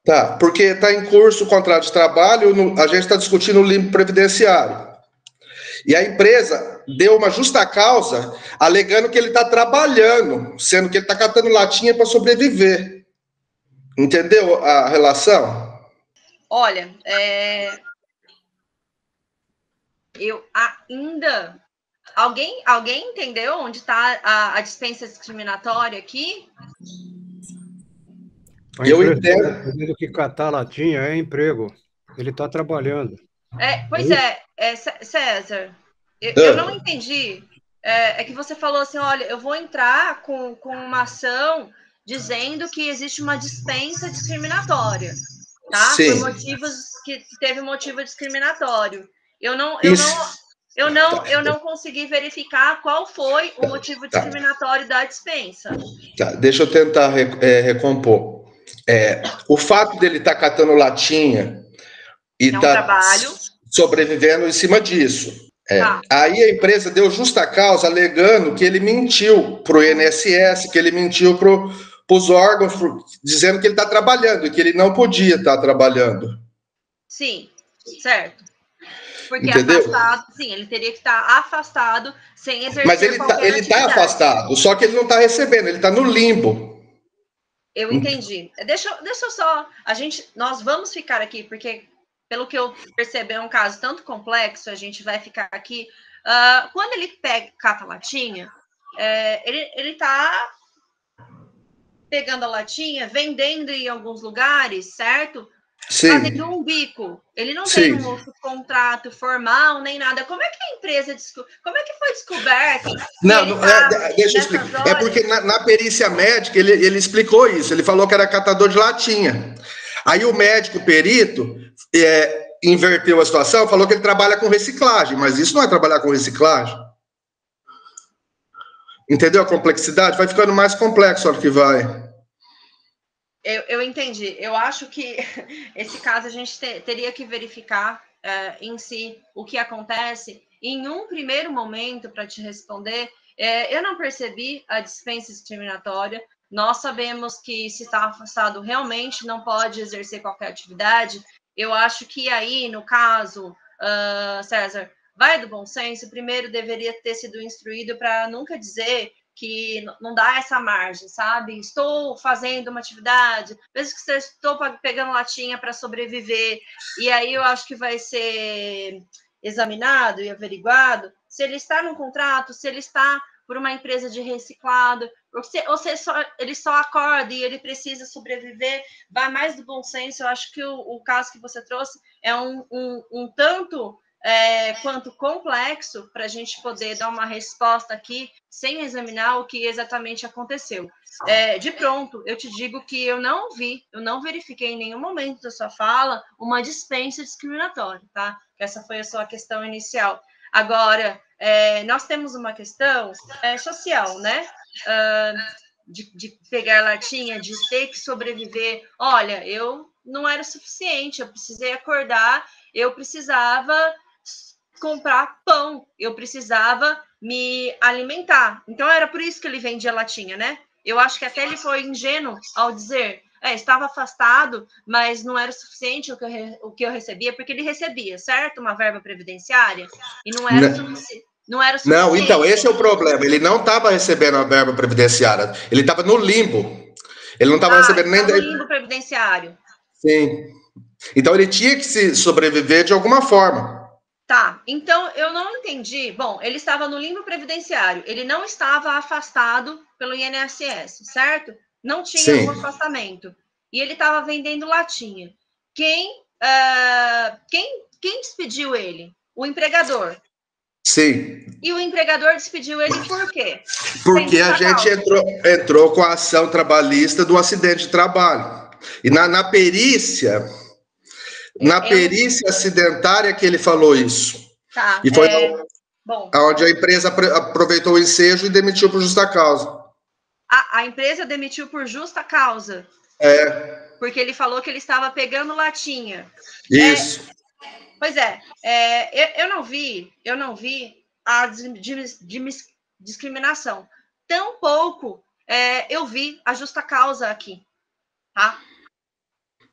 Tá, porque está em curso o contrato de trabalho, a gente está discutindo o limbo previdenciário. E a empresa deu uma justa causa, alegando que ele está trabalhando, sendo que ele está catando latinha para sobreviver. Entendeu a relação? Olha, eu ainda... Alguém entendeu onde está a dispensa discriminatória aqui? Eu entendo que catar latinha é emprego. Ele está trabalhando. Pois César, eu não entendi. É que você falou assim, olha, eu vou entrar com uma ação dizendo que existe uma dispensa discriminatória, tá? Sim. Por motivos que teve motivo discriminatório. Eu não consegui verificar qual foi o motivo discriminatório da dispensa. Tá, deixa eu tentar recompor. O fato dele estar catando latinha e estar sobrevivendo em cima disso. Aí a empresa deu justa causa alegando que ele mentiu para o INSS, que ele mentiu para os órgãos, dizendo que ele está trabalhando e que ele não podia estar trabalhando. Sim, certo. Porque entendeu? Afastado, sim, ele teria que estar afastado sem exercer. Mas ele está afastado, só que ele não está recebendo, ele está no limbo. Eu entendi. Deixa eu só... Nós vamos ficar aqui, porque, pelo que eu percebi, é um caso tanto complexo, a gente vai ficar aqui. Quando ele cata a latinha, ele está pegando a latinha, vendendo em alguns lugares, certo? Sim. Fazendo um bico. Ele não tem um outro contrato formal, nem nada. Como é que a empresa... Como é que foi descoberto? Deixa eu explicar. É porque na perícia médica ele explicou isso. Ele falou que era catador de latinha. Aí o médico perito inverteu a situação, falou que ele trabalha com reciclagem, mas isso não é trabalhar com reciclagem. Entendeu a complexidade? Vai ficando mais complexo a hora que vai. Eu entendi. Eu acho que esse caso a gente teria que verificar em si o que acontece. Em um primeiro momento, para te responder, eu não percebi a dispensa discriminatória. Nós sabemos que se está afastado realmente não pode exercer qualquer atividade. Eu acho que aí, no caso, César, vai do bom senso, primeiro deveria ter sido instruído para nunca dizer que não dá essa margem, sabe? Estou fazendo uma atividade, mesmo que estou pegando latinha para sobreviver, e aí eu acho que vai ser examinado e averiguado se ele está num contrato, se ele está por uma empresa de reciclado, ou se ele só acorda e ele precisa sobreviver. Vai mais do bom senso. Eu acho que o caso que você trouxe é um tanto... quanto complexo para a gente poder dar uma resposta aqui sem examinar o que exatamente aconteceu. De pronto, eu te digo que eu não verifiquei em nenhum momento da sua fala uma dispensa discriminatória, tá? Essa foi a sua questão inicial. Agora, nós temos uma questão social, né? De pegar latinha, de ter que sobreviver. Olha, eu não era suficiente, eu precisei acordar, eu precisava comprar pão, eu precisava me alimentar. Então, era por isso que ele vendia latinha, né? Eu acho que até ele foi ingênuo ao dizer, estava afastado, mas não era suficiente o que eu recebia, porque ele recebia, certo? Uma verba previdenciária, e não era suficiente. Não, então, esse é o problema. Ele não estava recebendo a verba previdenciária, ele estava no limbo. Ele não estava recebendo nem... no limbo previdenciário. Sim. Então, ele tinha que se sobreviver de alguma forma. Tá, então eu não entendi. Bom, ele estava no limbo previdenciário, ele não estava afastado pelo INSS, certo? Não tinha um afastamento. E ele estava vendendo latinha. Quem despediu ele? O empregador. Sim. E o empregador despediu ele por quê? Porque a gente entrou com a ação trabalhista do acidente de trabalho. E na perícia... Na perícia acidentária que ele falou isso. Tá. E foi onde a empresa aproveitou o ensejo e demitiu por justa causa. A empresa demitiu por justa causa? Porque ele falou que ele estava pegando latinha. Isso. Pois eu não vi a discriminação. Tampouco eu vi a justa causa aqui, tá?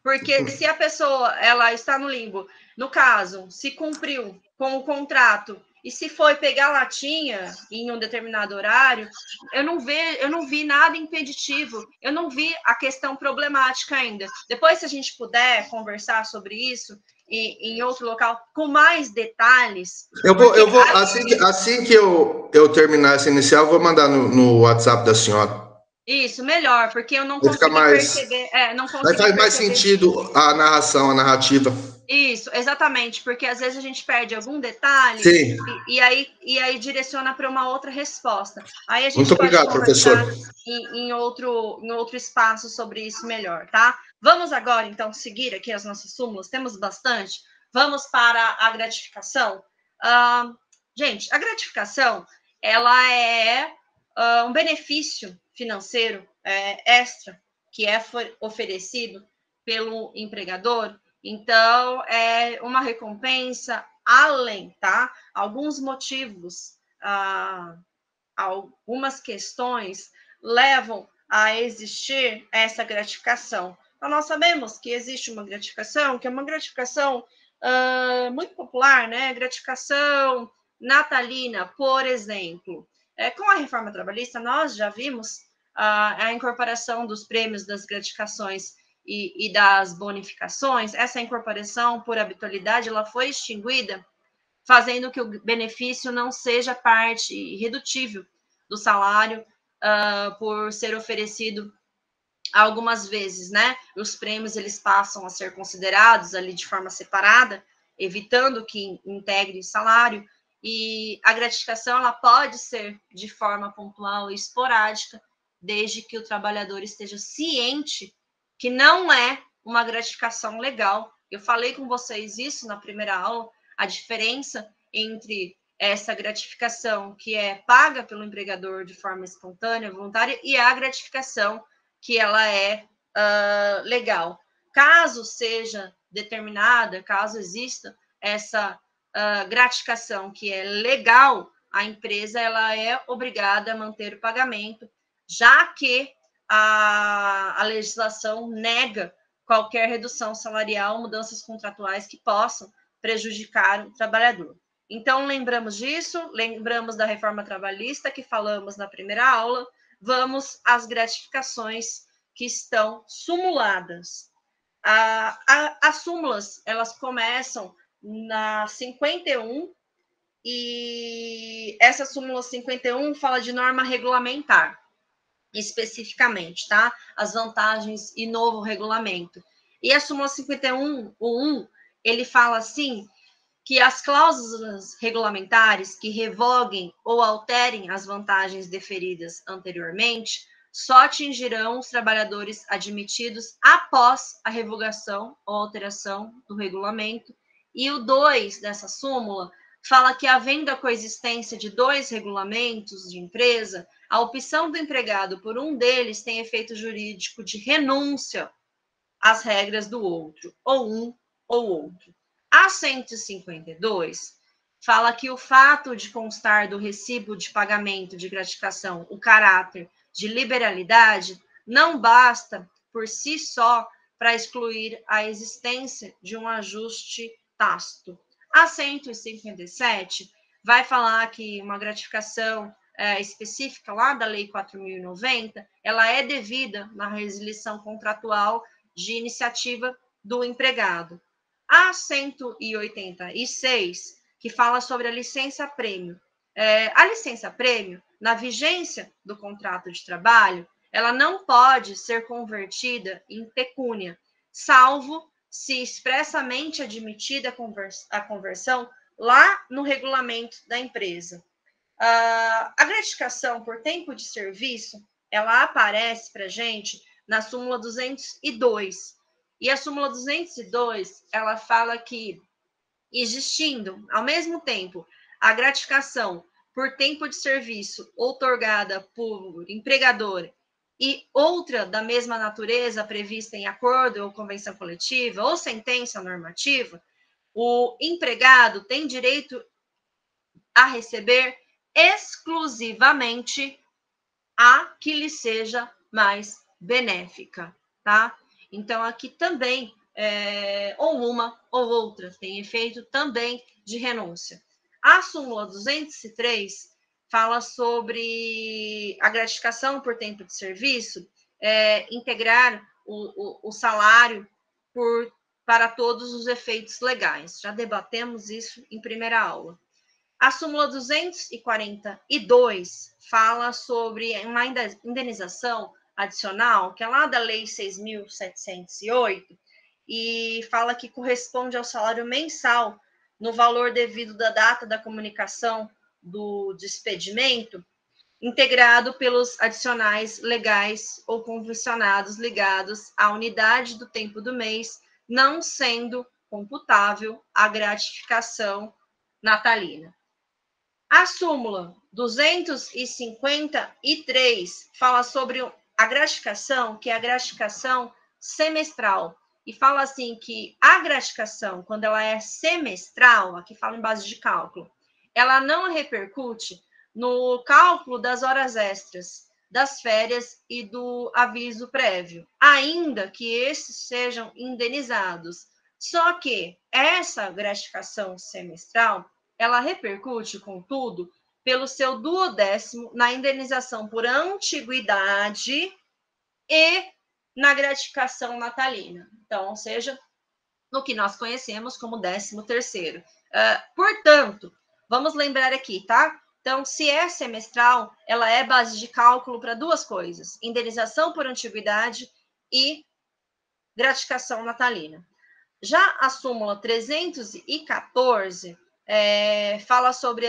Porque se a pessoa ela está no limbo, no caso, se cumpriu com o contrato e se foi pegar latinha em um determinado horário, eu não vi nada impeditivo, eu não vi a questão problemática ainda. Depois, se a gente puder conversar sobre isso em outro local com mais detalhes. Eu vou assim que eu terminar essa inicial, eu vou mandar no WhatsApp da senhora. Isso, melhor, porque eu não Vai ficar consegui mais, perceber. Não vai consegui fazer mais perceber. sentido a narração, a narrativa. Isso, exatamente, porque às vezes a gente perde algum detalhe Sim. e aí direciona para uma outra resposta. Aí a gente Muito pode obrigado, conversar professor. em outro espaço sobre isso melhor, tá? Vamos agora, então, seguir aqui as nossas súmulas, temos bastante. Vamos para a gratificação. Gente, a gratificação, ela é um benefício financeiro extra que é oferecido pelo empregador. Então, é uma recompensa além, tá? Alguns motivos, algumas questões levam a existir essa gratificação. Então, nós sabemos que existe uma gratificação, que é uma gratificação muito popular, né? Gratificação natalina, por exemplo. Com a reforma trabalhista, nós já vimos a incorporação dos prêmios, das gratificações e das bonificações. Essa incorporação, por habitualidade, ela foi extinguida, fazendo que o benefício não seja parte irredutível do salário por ser oferecido algumas vezes, né? Os prêmios, eles passam a ser considerados ali de forma separada, evitando que integre salário, e a gratificação, ela pode ser de forma pontual e esporádica, desde que o trabalhador esteja ciente que não é uma gratificação legal. Eu falei com vocês isso na primeira aula, a diferença entre essa gratificação que é paga pelo empregador de forma espontânea, voluntária, e a gratificação que ela é legal. Caso seja determinada, caso exista essa gratificação que é legal, a empresa ela é obrigada a manter o pagamento, já que a legislação nega qualquer redução salarial, mudanças contratuais que possam prejudicar o trabalhador. Então, lembramos disso, lembramos da reforma trabalhista que falamos na primeira aula, vamos às gratificações que estão sumuladas. As súmulas, elas começam na 51, e essa súmula 51 fala de norma regulamentar, especificamente, tá? As vantagens e novo regulamento. E a súmula 51, o 1, ele fala assim, que as cláusulas regulamentares que revoguem ou alterem as vantagens deferidas anteriormente só atingirão os trabalhadores admitidos após a revogação ou alteração do regulamento. E o 2 dessa súmula fala que, havendo a coexistência de 2 regulamentos de empresa, a opção do empregado por um deles tem efeito jurídico de renúncia às regras do outro, ou um ou outro. A 152 fala que o fato de constar do recibo de pagamento de gratificação o caráter de liberalidade não basta por si só para excluir a existência de um ajuste tácito. A 157 vai falar que uma gratificação específica lá da Lei 4.090, ela é devida na resilição contratual de iniciativa do empregado. A 186, que fala sobre a licença-prêmio. A licença-prêmio, na vigência do contrato de trabalho, ela não pode ser convertida em pecúnia, salvo se expressamente admitida a conversão lá no regulamento da empresa. A gratificação por tempo de serviço, ela aparece para a gente na súmula 202. E a súmula 202, ela fala que, existindo, ao mesmo tempo, a gratificação por tempo de serviço outorgada por empregador e outra da mesma natureza prevista em acordo ou convenção coletiva ou sentença normativa, o empregado tem direito a receber exclusivamente a que lhe seja mais benéfica, tá? Então, aqui também, ou uma ou outra, tem efeito também de renúncia. A súmula 203 fala sobre a gratificação por tempo de serviço, integrar o salário para todos os efeitos legais. Já debatemos isso em primeira aula. A súmula 242 fala sobre uma indenização adicional, que é lá da Lei 6.708, e fala que corresponde ao salário mensal no valor devido da data da comunicação do despedimento, integrado pelos adicionais legais ou convencionados ligados à unidade do tempo do mês, não sendo computável a gratificação natalina. A súmula 253 fala sobre a gratificação, que é a gratificação semestral, e fala assim que a gratificação, quando ela é semestral, aqui fala em base de cálculo, ela não repercute no cálculo das horas extras, das férias e do aviso prévio, ainda que esses sejam indenizados. Só que essa gratificação semestral, ela repercute, contudo, pelo seu duodécimo na indenização por antiguidade e na gratificação natalina. Então, ou seja, no que nós conhecemos como 13º. Portanto, vamos lembrar aqui, tá? Então, se é semestral, ela é base de cálculo para duas coisas: indenização por antiguidade e gratificação natalina. Já a súmula 314 fala sobre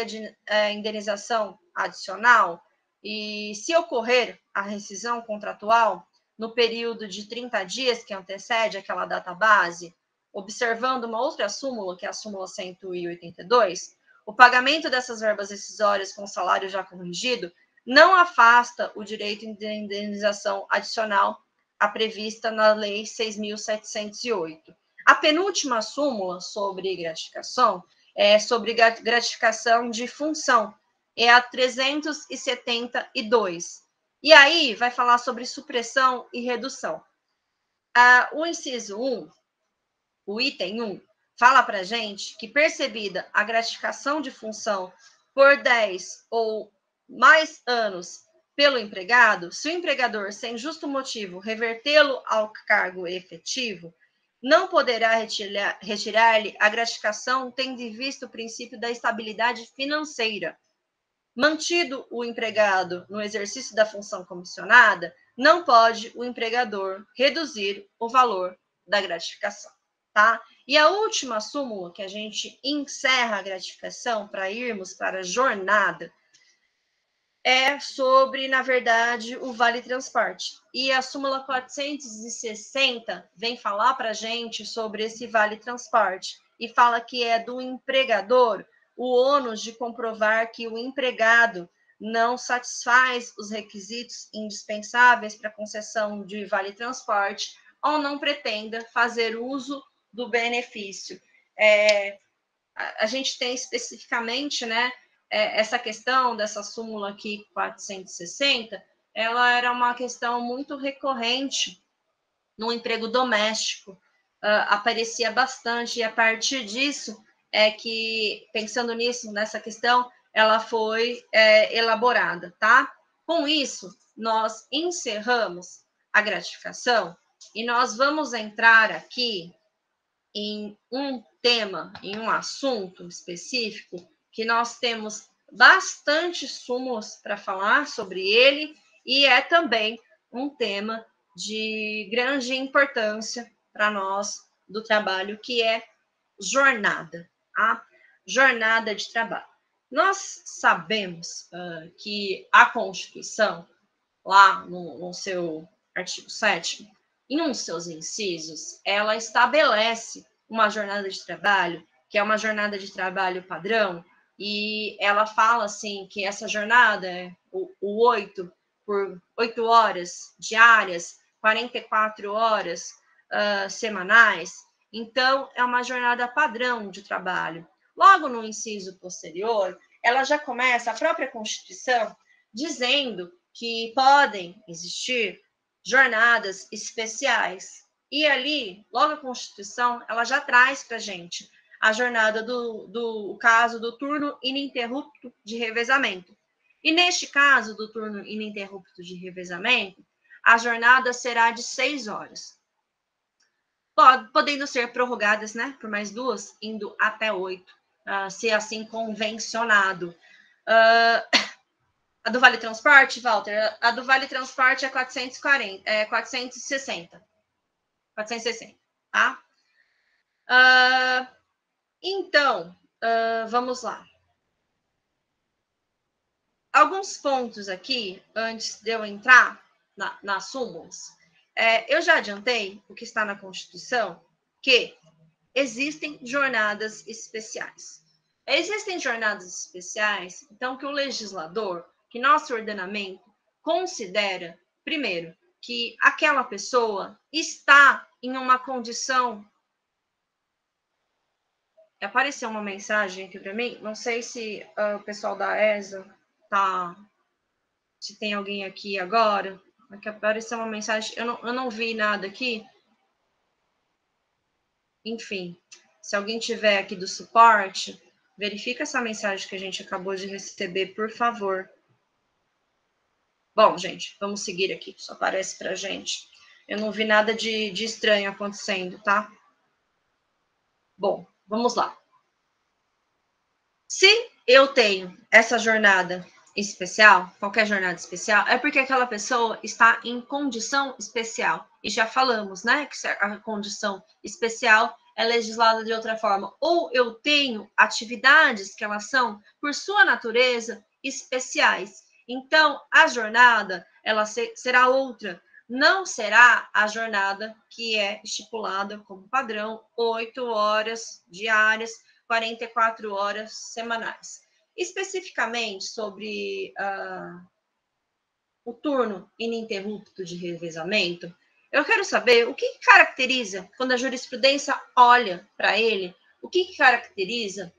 a indenização adicional e, se ocorrer a rescisão contratual no período de 30 dias que antecede aquela data base, observando uma outra súmula, que é a súmula 182, o pagamento dessas verbas rescisórias com salário já corrigido não afasta o direito de indenização adicional a prevista na Lei 6.708. A penúltima súmula sobre gratificação é sobre gratificação de função, é a 372. E aí vai falar sobre supressão e redução. O inciso 1, o item 1, fala para a gente que, percebida a gratificação de função por 10 ou mais anos pelo empregado, se o empregador, sem justo motivo, revertê-lo ao cargo efetivo, não poderá retirar-lhe a gratificação, tendo em vista o princípio da estabilidade financeira. Mantido o empregado no exercício da função comissionada, não pode o empregador reduzir o valor da gratificação, tá? E a última súmula, que a gente encerra a gratificação para irmos para a jornada, é sobre, na verdade, o Vale Transporte. E a súmula 460 vem falar para a gente sobre esse Vale Transporte e fala que é do empregador o ônus de comprovar que o empregado não satisfaz os requisitos indispensáveis para a concessão de Vale Transporte ou não pretenda fazer uso do benefício. A gente tem especificamente, né, essa questão dessa súmula aqui, 460, ela era uma questão muito recorrente no emprego doméstico, aparecia bastante, e a partir disso é que, pensando nisso, nessa questão, ela foi elaborada, tá? Com isso, nós encerramos a gratificação e nós vamos entrar aqui em um tema, em um assunto específico, que nós temos bastante súmulas para falar sobre ele, e é também um tema de grande importância para nós do trabalho, que é jornada, a jornada de trabalho. Nós sabemos que a Constituição, lá no seu artigo 7º, em um dos seus incisos, ela estabelece uma jornada de trabalho, que é uma jornada de trabalho padrão, e ela fala assim que essa jornada é o 8 por 8 horas diárias, 44 horas semanais. Então, é uma jornada padrão de trabalho. Logo no inciso posterior, ela já começa, a própria Constituição, dizendo que podem existir jornadas especiais. E ali, logo a Constituição, ela já traz para a gente a jornada do caso do turno ininterrupto de revezamento. E neste caso do turno ininterrupto de revezamento, a jornada será de 6 horas. Podendo ser prorrogadas, né, por mais 2, indo até 8, se assim convencionado. A do Vale Transporte, Walter, a do Vale Transporte é 460. 460, tá? Então, vamos lá. Alguns pontos aqui, antes de eu entrar nas súmulas. Eu já adiantei o que está na Constituição, que existem jornadas especiais. Existem jornadas especiais, então, que o legislador, que nosso ordenamento considera, primeiro, que aquela pessoa está em uma condição. Apareceu uma mensagem aqui para mim, não sei se o pessoal da ESA se tem alguém aqui agora. Aqui apareceu uma mensagem, eu não vi nada aqui. Enfim, se alguém tiver aqui do suporte, verifica essa mensagem que a gente acabou de receber, por favor. Bom, gente, vamos seguir aqui, só aparece pra gente. Eu não vi nada de estranho acontecendo, tá? Bom, vamos lá. Se eu tenho essa jornada especial, qualquer jornada especial, é porque aquela pessoa está em condição especial. E já falamos, né, que a condição especial é legislada de outra forma. Ou eu tenho atividades que elas são, por sua natureza, especiais. Então, a jornada, ela será outra. Não será a jornada que é estipulada como padrão, 8 horas diárias, 44 horas semanais. Especificamente sobre o turno ininterrupto de revezamento, eu quero saber o que caracteriza, quando a jurisprudência olha para ele, o que caracteriza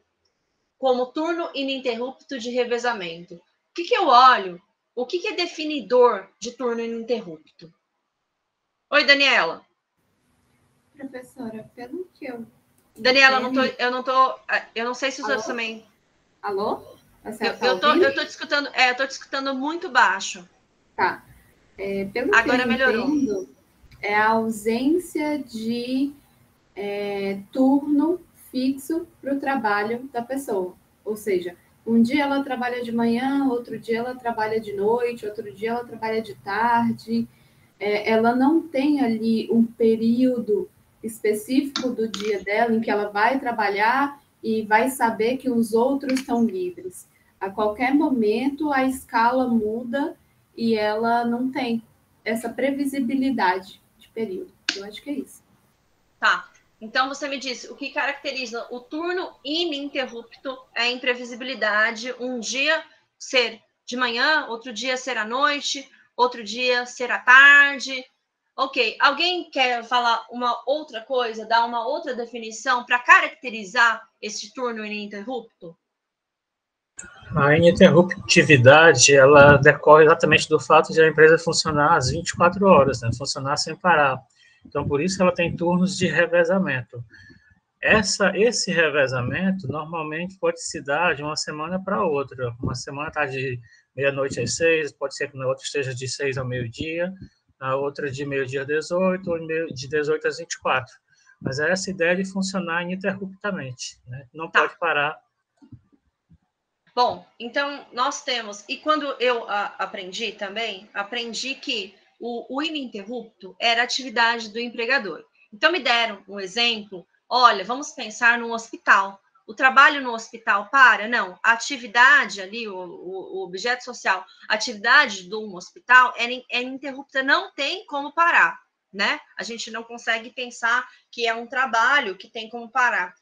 como turno ininterrupto de revezamento. O que eu olho? O que é definidor de turno ininterrupto? Oi, Daniela. Professora, pelo que eu... Daniela, eu não sei se os outros também... Alô? Eu tô te escutando muito baixo. Tá. Pelo Agora que eu melhorou. entendo, é a ausência de turno fixo para o trabalho da pessoa. Ou seja, um dia ela trabalha de manhã, outro dia ela trabalha de noite, outro dia ela trabalha de tarde. Ela não tem ali um período específico do dia dela em que ela vai trabalhar e vai saber que os outros estão livres. A qualquer momento, a escala muda e ela não tem essa previsibilidade de período. Eu acho que é isso. Tá. Então, você me disse, o que caracteriza o turno ininterrupto é a imprevisibilidade. Um dia ser de manhã, outro dia ser à noite, outro dia ser à tarde. Ok. Alguém quer falar uma outra coisa, dar uma outra definição para caracterizar esse turno ininterrupto? A ininterruptividade, ela decorre exatamente do fato de a empresa funcionar às 24 horas, né? Funcionar sem parar. Então, por isso ela tem turnos de revezamento. Esse revezamento, normalmente, pode se dar de uma semana para outra. Uma semana está de meia-noite às 6, pode ser que na outra esteja de 6 ao meio-dia, na outra de meio-dia às 18, ou de 18 às 24. Mas é essa ideia de funcionar ininterruptamente, né? Não pode parar. Bom, então nós temos, e quando eu aprendi também, aprendi que o ininterrupto era a atividade do empregador. Então me deram um exemplo, olha, vamos pensar num hospital. O trabalho no hospital para? Não, a atividade ali, o objeto social, a atividade de um hospital é ininterrupta, não tem como parar, né? A gente não consegue pensar que é um trabalho que tem como parar.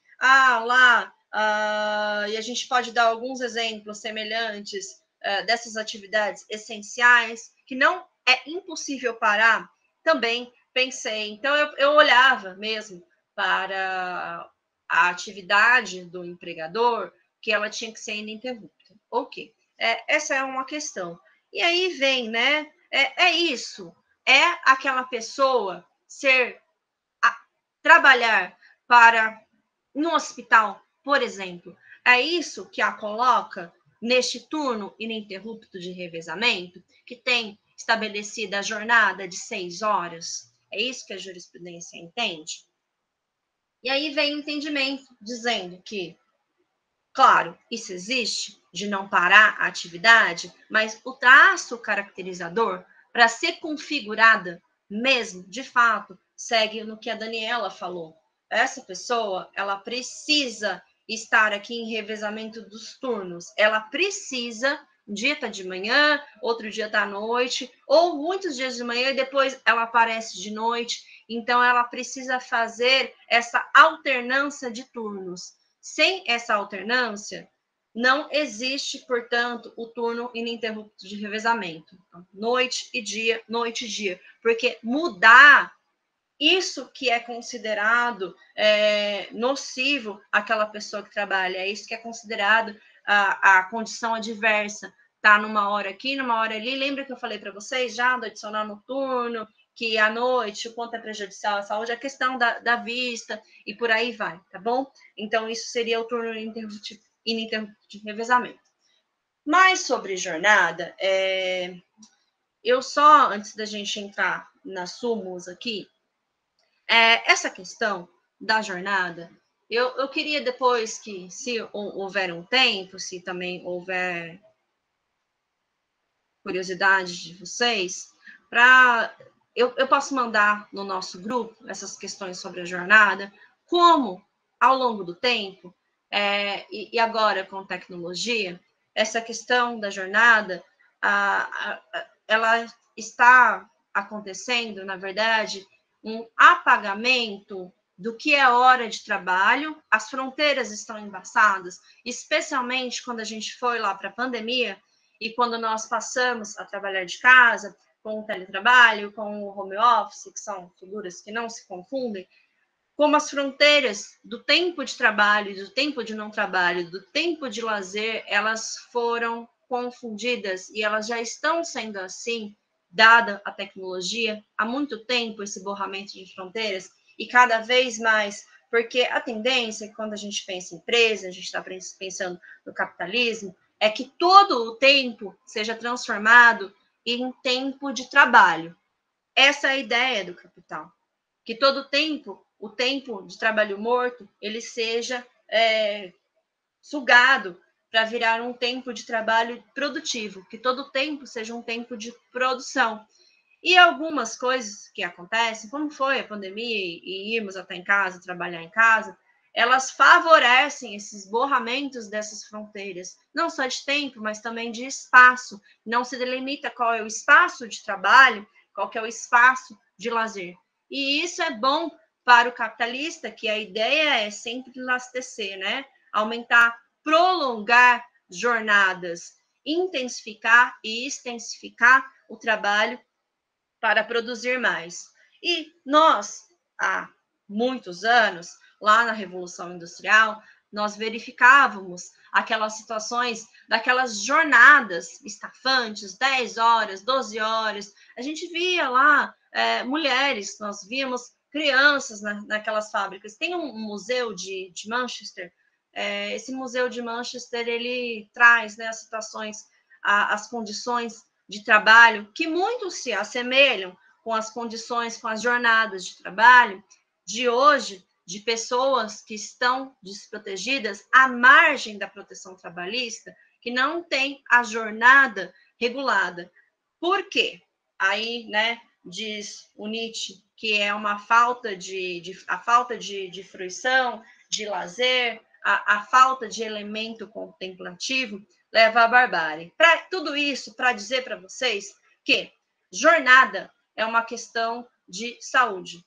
E a gente pode dar alguns exemplos semelhantes dessas atividades essenciais, que não é impossível parar, também pensei. Então, eu olhava mesmo para a atividade do empregador, que ela tinha que ser ininterrupta. Ok, essa é uma questão. E aí vem, né? Isso, é aquela pessoa trabalhar para no hospital, por exemplo. É isso que a coloca neste turno ininterrupto de revezamento, que tem estabelecida a jornada de 6 horas. É isso que a jurisprudência entende? E aí vem o entendimento dizendo que, claro, isso existe, de não parar a atividade, mas o traço caracterizador, para ser configurada mesmo, de fato, segue no que a Daniela falou. Essa pessoa, ela precisa estar aqui em revezamento dos turnos. Ela precisa, um dia está de manhã, outro dia está à noite, ou muitos dias de manhã e depois ela aparece de noite. Então, ela precisa fazer essa alternância de turnos. Sem essa alternância, não existe, portanto, o turno ininterrupto de revezamento. Então, noite e dia, porque mudar isso que é considerado nocivo àquela pessoa que trabalha, é isso que é considerado a condição adversa. Tá numa hora aqui, numa hora ali. Lembra que eu falei para vocês já do adicional noturno, que à noite o quanto é prejudicial à saúde, a questão da vista e por aí vai, tá bom? Então, isso seria o turno ininterrupto de revezamento. Mas sobre jornada, eu só, antes da gente entrar nas súmulas aqui, essa questão da jornada, eu queria depois que, se houver um tempo, se também houver curiosidade de vocês, eu posso mandar no nosso grupo essas questões sobre a jornada, como, ao longo do tempo, e agora com tecnologia, essa questão da jornada, ela está acontecendo, na verdade, um apagamento do que é hora de trabalho, as fronteiras estão embaçadas, especialmente quando a gente foi lá para a pandemia, e quando nós passamos a trabalhar de casa, com o teletrabalho, com o home office, que são figuras que não se confundem, como as fronteiras do tempo de trabalho, do tempo de não trabalho, do tempo de lazer, elas foram confundidas e elas já estão sendo assim, dada a tecnologia, há muito tempo esse borramento de fronteiras e cada vez mais, porque a tendência, quando a gente pensa em empresa, a gente está pensando no capitalismo, é que todo o tempo seja transformado em tempo de trabalho. Essa é a ideia do capital. Que todo o tempo de trabalho morto, ele seja sugado para virar um tempo de trabalho produtivo. Que todo o tempo seja um tempo de produção. E algumas coisas que acontecem, como foi a pandemia e irmos até em casa, trabalhar em casa, elas favorecem esses borramentos dessas fronteiras, não só de tempo, mas também de espaço. Não se delimita qual é o espaço de trabalho, qual que é o espaço de lazer. E isso é bom para o capitalista, que a ideia é sempre enlastecer, né? Aumentar, prolongar jornadas, intensificar e extensificar o trabalho para produzir mais. E nós, há muitos anos, lá na Revolução Industrial, nós verificávamos aquelas situações, daquelas jornadas estafantes, 10 horas, 12 horas. A gente via lá mulheres, nós víamos crianças naquelas fábricas. Tem um museu de Manchester, esse museu de Manchester, ele traz, né, as situações, as condições de trabalho que muito se assemelham com as condições, com as jornadas de trabalho de hoje, de pessoas que estão desprotegidas à margem da proteção trabalhista, que não tem a jornada regulada. Por quê? Aí, né, diz o Nietzsche que é uma falta a falta de fruição, de lazer, a falta de elemento contemplativo leva à barbárie. Para tudo isso, para dizer para vocês que jornada é uma questão de saúde.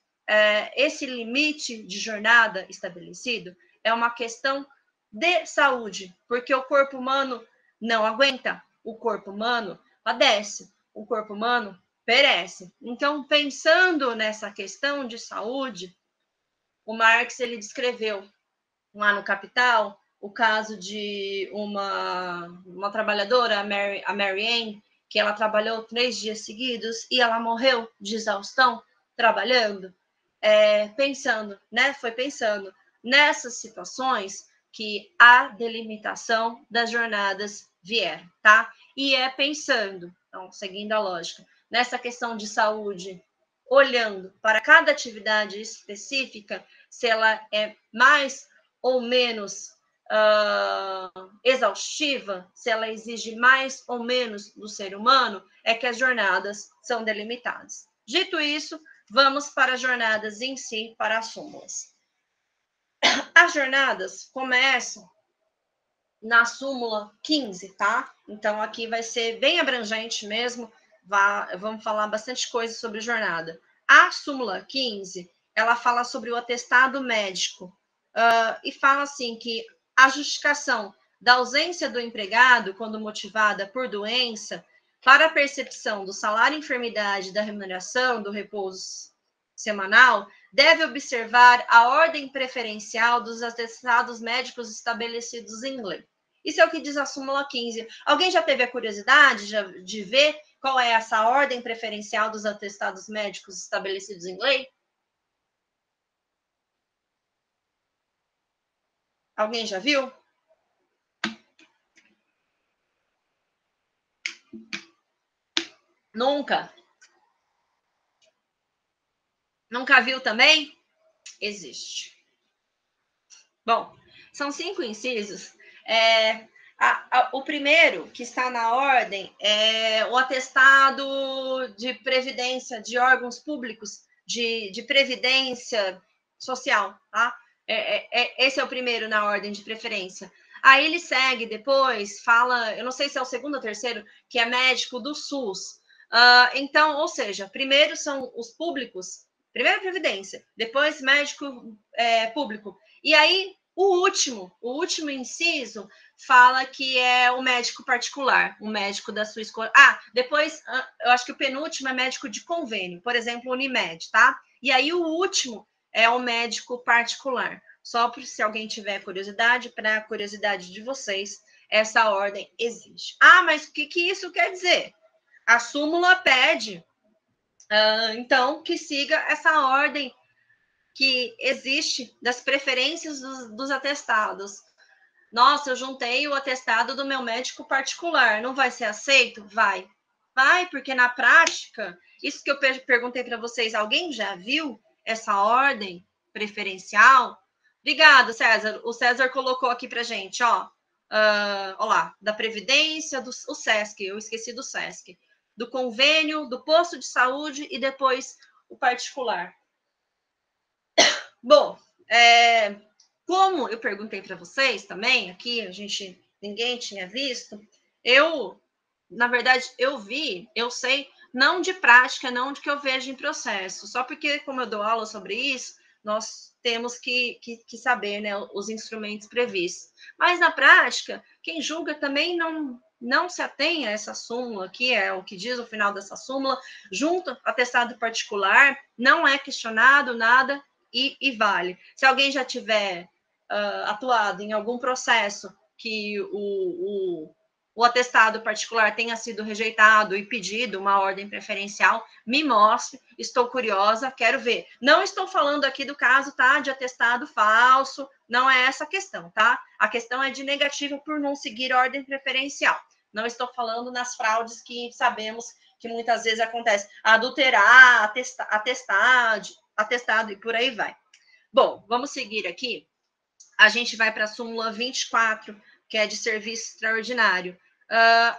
Esse limite de jornada estabelecido é uma questão de saúde, porque o corpo humano não aguenta, o corpo humano padece, o corpo humano perece. Então, pensando nessa questão de saúde, o Marx ele descreveu lá no Capital o caso de uma trabalhadora, a Mary Ann, que ela trabalhou 3 dias seguidos e ela morreu de exaustão trabalhando. Pensando, né? Foi pensando nessas situações que a delimitação das jornadas vier, tá? E é pensando, então, seguindo a lógica, nessa questão de saúde, olhando para cada atividade específica, se ela é mais ou menos exaustiva, se ela exige mais ou menos do ser humano, é que as jornadas são delimitadas. Dito isso, vamos para as jornadas em si, para as súmulas. As jornadas começam na súmula 15, tá? Então, aqui vai ser bem abrangente mesmo, vamos falar bastante coisa sobre jornada. A súmula 15, ela fala sobre o atestado médico, e fala assim que a justificação da ausência do empregado, quando motivada por doença, para a percepção do salário enfermidade, da remuneração, do repouso semanal, deve observar a ordem preferencial dos atestados médicos estabelecidos em lei. Isso é o que diz a súmula 15. Alguém já teve a curiosidade de ver qual é essa ordem preferencial dos atestados médicos estabelecidos em lei? Alguém já viu? Nunca? Nunca viu também? Existe. Bom, são 5 incisos. O primeiro que está na ordem é o atestado de previdência de órgãos públicos, de previdência social, tá? Esse é o primeiro na ordem de preferência. Aí ele segue depois, fala, eu não sei se é o segundo ou terceiro, que é médico do SUS. Então, ou seja, primeiro são os públicos, primeiro previdência, depois médico público. E aí, o último inciso fala que é o médico particular, o médico da sua escolha. Depois, eu acho que o penúltimo é médico de convênio, por exemplo, Unimed, tá? E aí, o último é o médico particular. Só para se alguém tiver curiosidade, para a curiosidade de vocês, essa ordem existe. Mas o que isso quer dizer? A súmula pede, então, que siga essa ordem que existe das preferências dos atestados. Nossa, eu juntei o atestado do meu médico particular, não vai ser aceito? Vai, porque na prática, isso que eu perguntei para vocês, alguém já viu essa ordem preferencial? Obrigada, César. O César colocou aqui para gente, ó lá, da Previdência, o SESC, eu esqueci do SESC, do convênio, do posto de saúde e depois o particular. Bom, como eu perguntei para vocês também, aqui ninguém tinha visto, na verdade, eu sei, não de prática, não de que eu vejo em processo, só porque, como eu dou aula sobre isso, nós temos que saber, né, os instrumentos previstos. Mas, na prática, quem julga também não se atém a essa súmula, que é o que diz o final dessa súmula, junto atestado particular, não é questionado nada e vale. Se alguém já tiver atuado em algum processo que o atestado particular tenha sido rejeitado e pedido uma ordem preferencial, me mostre, estou curiosa, quero ver. Não estou falando aqui do caso, tá, de atestado falso, não é essa a questão, tá? A questão é de negativa por não seguir ordem preferencial. Não estou falando nas fraudes que sabemos que muitas vezes acontece, adulterar, atestado e por aí vai. Bom, vamos seguir aqui. A gente vai para a súmula 24, que é de serviço extraordinário.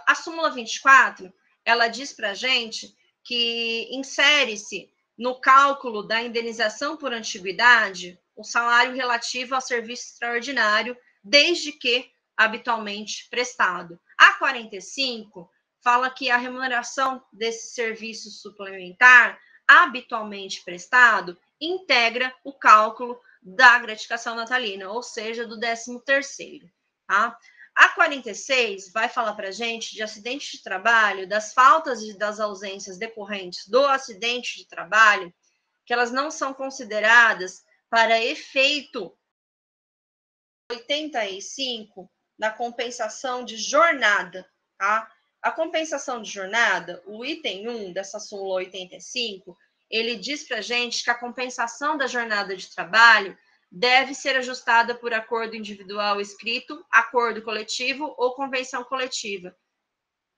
A súmula 24, ela diz para a gente que insere-se no cálculo da indenização por antiguidade o salário relativo ao serviço extraordinário, desde que habitualmente prestado. A 45 fala que a remuneração desse serviço suplementar habitualmente prestado integra o cálculo da gratificação natalina, ou seja, do 13º, tá? A 46 vai falar para a gente de acidente de trabalho, das faltas e das ausências decorrentes do acidente de trabalho, que elas não são consideradas para efeito 85 na compensação de jornada, tá? A compensação de jornada, o item 1 dessa súmula 85, ele diz para a gente que a compensação da jornada de trabalho deve ser ajustada por acordo individual escrito, acordo coletivo ou convenção coletiva.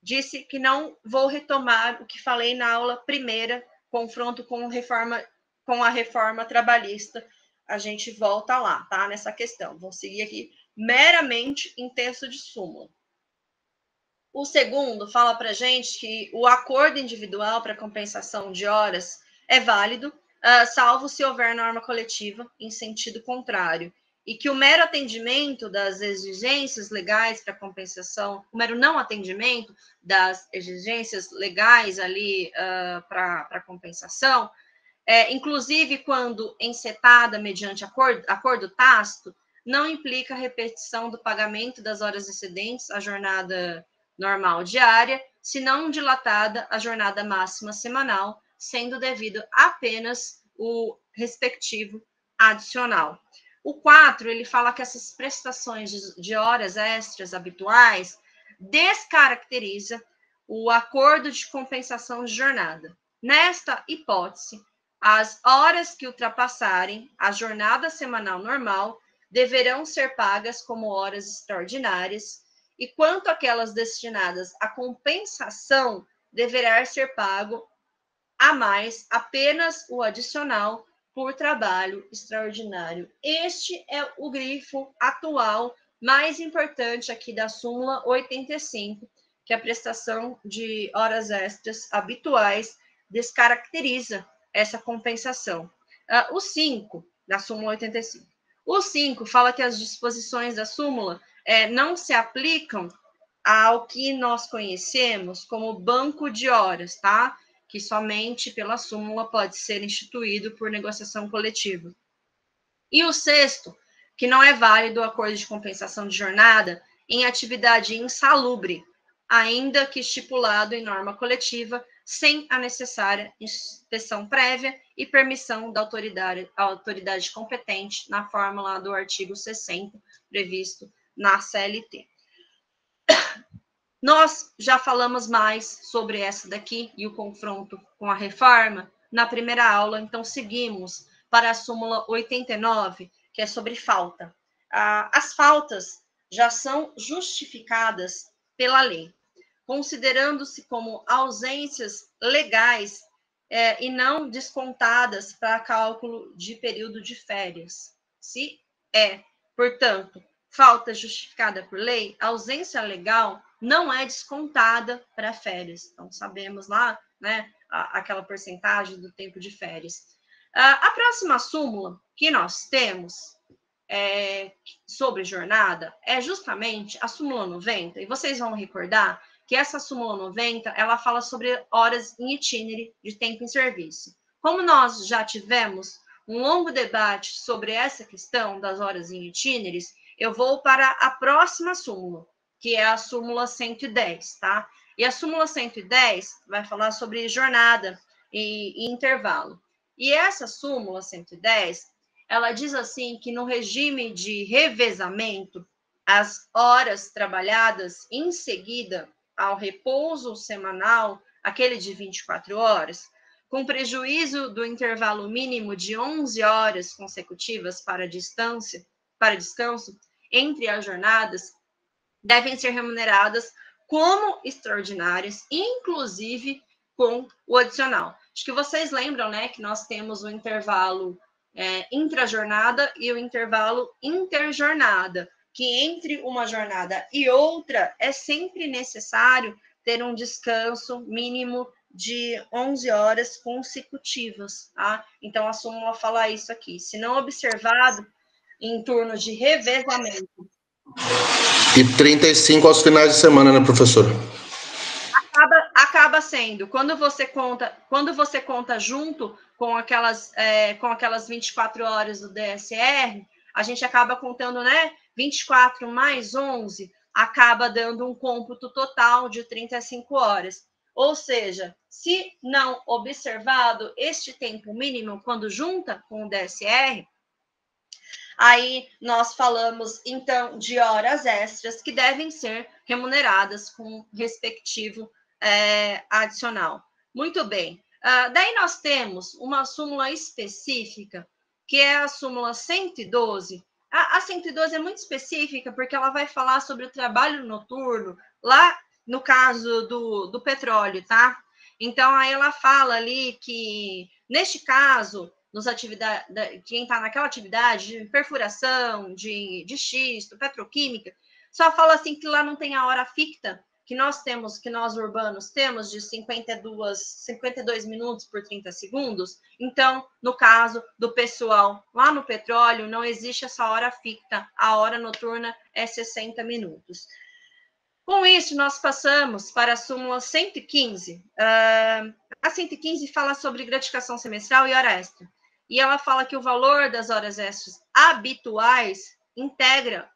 Disse que não vou retomar o que falei na aula primeira, confronto com a reforma trabalhista. A gente volta lá, tá? Nessa questão. Vou seguir aqui meramente em texto de súmula. O segundo fala para a gente que o acordo individual para compensação de horas é válido, salvo se houver norma coletiva em sentido contrário, e que o mero atendimento das exigências legais para compensação, o mero não atendimento das exigências legais ali para compensação, inclusive quando encetada mediante acordo tácito, não implica repetição do pagamento das horas excedentes à jornada normal diária, se não dilatada a jornada máxima semanal, sendo devido apenas o respectivo adicional. O 4, ele fala que essas prestações de horas extras habituais descaracteriza o acordo de compensação de jornada. Nesta hipótese, as horas que ultrapassarem a jornada semanal normal deverão ser pagas como horas extraordinárias, e quanto àquelas destinadas à compensação, deverá ser pago a mais apenas o adicional por trabalho extraordinário. Este é o grifo atual mais importante aqui da súmula 85, que a prestação de horas extras habituais descaracteriza essa compensação. O 5 da súmula 85. O 5 fala que as disposições da súmula não se aplicam ao que nós conhecemos como banco de horas, tá? Que somente pela súmula pode ser instituído por negociação coletiva. E o 6º, que não é válido o acordo de compensação de jornada em atividade insalubre, ainda que estipulado em norma coletiva, sem a necessária inspeção prévia e permissão da autoridade competente na fórmula do artigo 60, previsto na CLT. Nós já falamos mais sobre essa daqui e o confronto com a reforma na primeira aula, então seguimos para a súmula 89, que é sobre falta. As faltas já são justificadas pela lei, considerando-se como ausências legais e não descontadas para cálculo de período de férias. Se portanto, falta justificada por lei, a ausência legal não é descontada para férias. Então, sabemos lá, né, aquela porcentagem do tempo de férias. A próxima súmula que nós temos sobre jornada é justamente a súmula 90, e vocês vão recordar que essa súmula 90, ela fala sobre horas em itinerário de tempo em serviço. Como nós já tivemos um longo debate sobre essa questão das horas em itinerários, eu vou para a próxima súmula, que é a súmula 110, tá? E a súmula 110 vai falar sobre jornada e intervalo. E essa súmula 110, ela diz assim que no regime de revezamento, as horas trabalhadas em seguida ao repouso semanal, aquele de 24 horas, com prejuízo do intervalo mínimo de 11 horas consecutivas para descanso, entre as jornadas, devem ser remuneradas como extraordinárias, inclusive com o adicional. Acho que vocês lembram, né, que nós temos o intervalo intrajornada e o intervalo interjornada, que entre uma jornada e outra é sempre necessário ter um descanso mínimo de 11 horas consecutivas, tá? Então, a súmula fala isso aqui. Se não observado em turno de revezamento. E 35 aos finais de semana, né, professora? Acaba sendo. Quando você conta junto com aquelas 24 horas do DSR, a gente acaba contando, né? 24 mais 11 acaba dando um cômputo total de 35 horas. Ou seja, se não observado este tempo mínimo, quando junta com o DSR, aí nós falamos, então, de horas extras que devem ser remuneradas com respectivo adicional. Muito bem. Daí nós temos uma súmula específica que é a súmula 112. A 112 é muito específica, porque ela vai falar sobre o trabalho noturno, lá no caso do petróleo, tá? Então, aí ela fala ali que, neste caso, quem está naquela atividade de perfuração, de xisto, petroquímica, só fala assim que lá não tem a hora ficta, que nós urbanos temos de 52 minutos por 30 segundos. Então, no caso do pessoal lá no petróleo, não existe essa hora ficta, a hora noturna é 60 minutos. Com isso, nós passamos para a súmula 115. A 115 fala sobre gratificação semestral e hora extra. E ela fala que o valor das horas extras habituais integra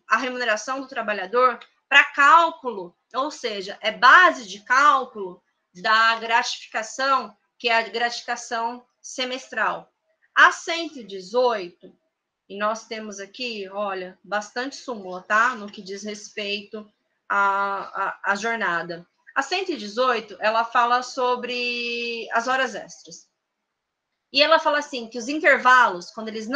a remuneração do trabalhador para cálculo, ou seja, é base de cálculo da gratificação, que é a gratificação semestral. A 118, e nós temos aqui, olha, bastante súmula, tá? No que diz respeito à jornada. A 118, ela fala sobre as horas extras. E ela fala assim, que os intervalos, quando eles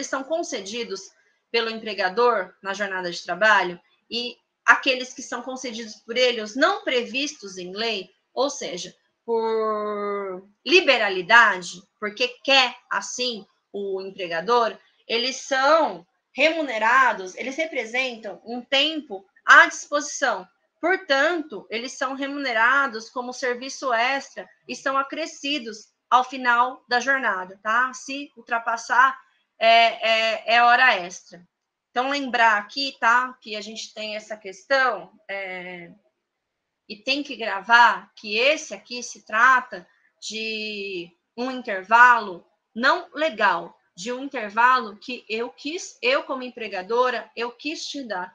são concedidos pelo empregador na jornada de trabalho, e aqueles que são concedidos por ele, os não previstos em lei, ou seja, por liberalidade, porque quer assim o empregador, eles são remunerados, eles representam um tempo à disposição. Portanto, eles são remunerados como serviço extra e são acrescidos ao final da jornada, tá? Se ultrapassar, é hora extra. Então, lembrar aqui, tá? Que a gente tem essa questão e tem que gravar que esse aqui se trata de um intervalo não legal, de um intervalo que eu como empregadora, eu quis te dar.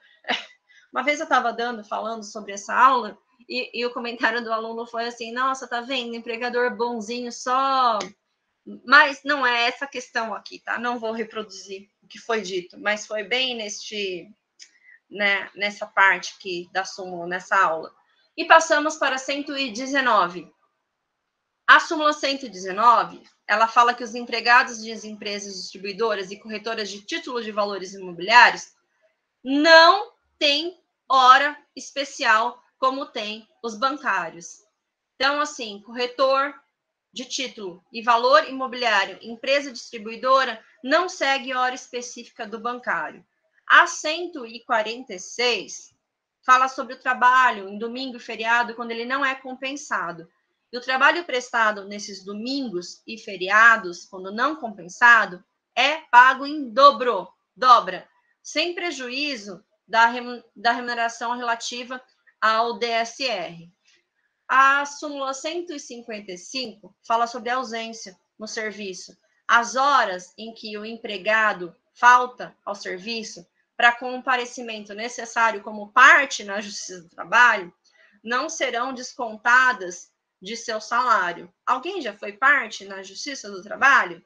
Uma vez eu estava falando sobre essa aula, e o comentário do aluno foi assim, nossa, tá vendo, empregador bonzinho só... Mas não é essa questão aqui, tá? Não vou reproduzir o que foi dito, mas foi bem nessa parte aqui da súmula, nessa aula. E passamos para 119. A súmula 119, ela fala que os empregados de empresas distribuidoras e corretoras de títulos de valores imobiliários não têm hora especial como tem os bancários. Então, assim, corretor de título e valor imobiliário, empresa distribuidora, não segue hora específica do bancário. A 146 fala sobre o trabalho em domingo e feriado, quando ele não é compensado. E o trabalho prestado nesses domingos e feriados, quando não compensado, é pago em dobra, sem prejuízo da remuneração relativa ao DSR. A súmula 155 fala sobre a ausência no serviço. As horas em que o empregado falta ao serviço para comparecimento necessário como parte na Justiça do Trabalho não serão descontadas de seu salário. Alguém já foi parte na Justiça do Trabalho?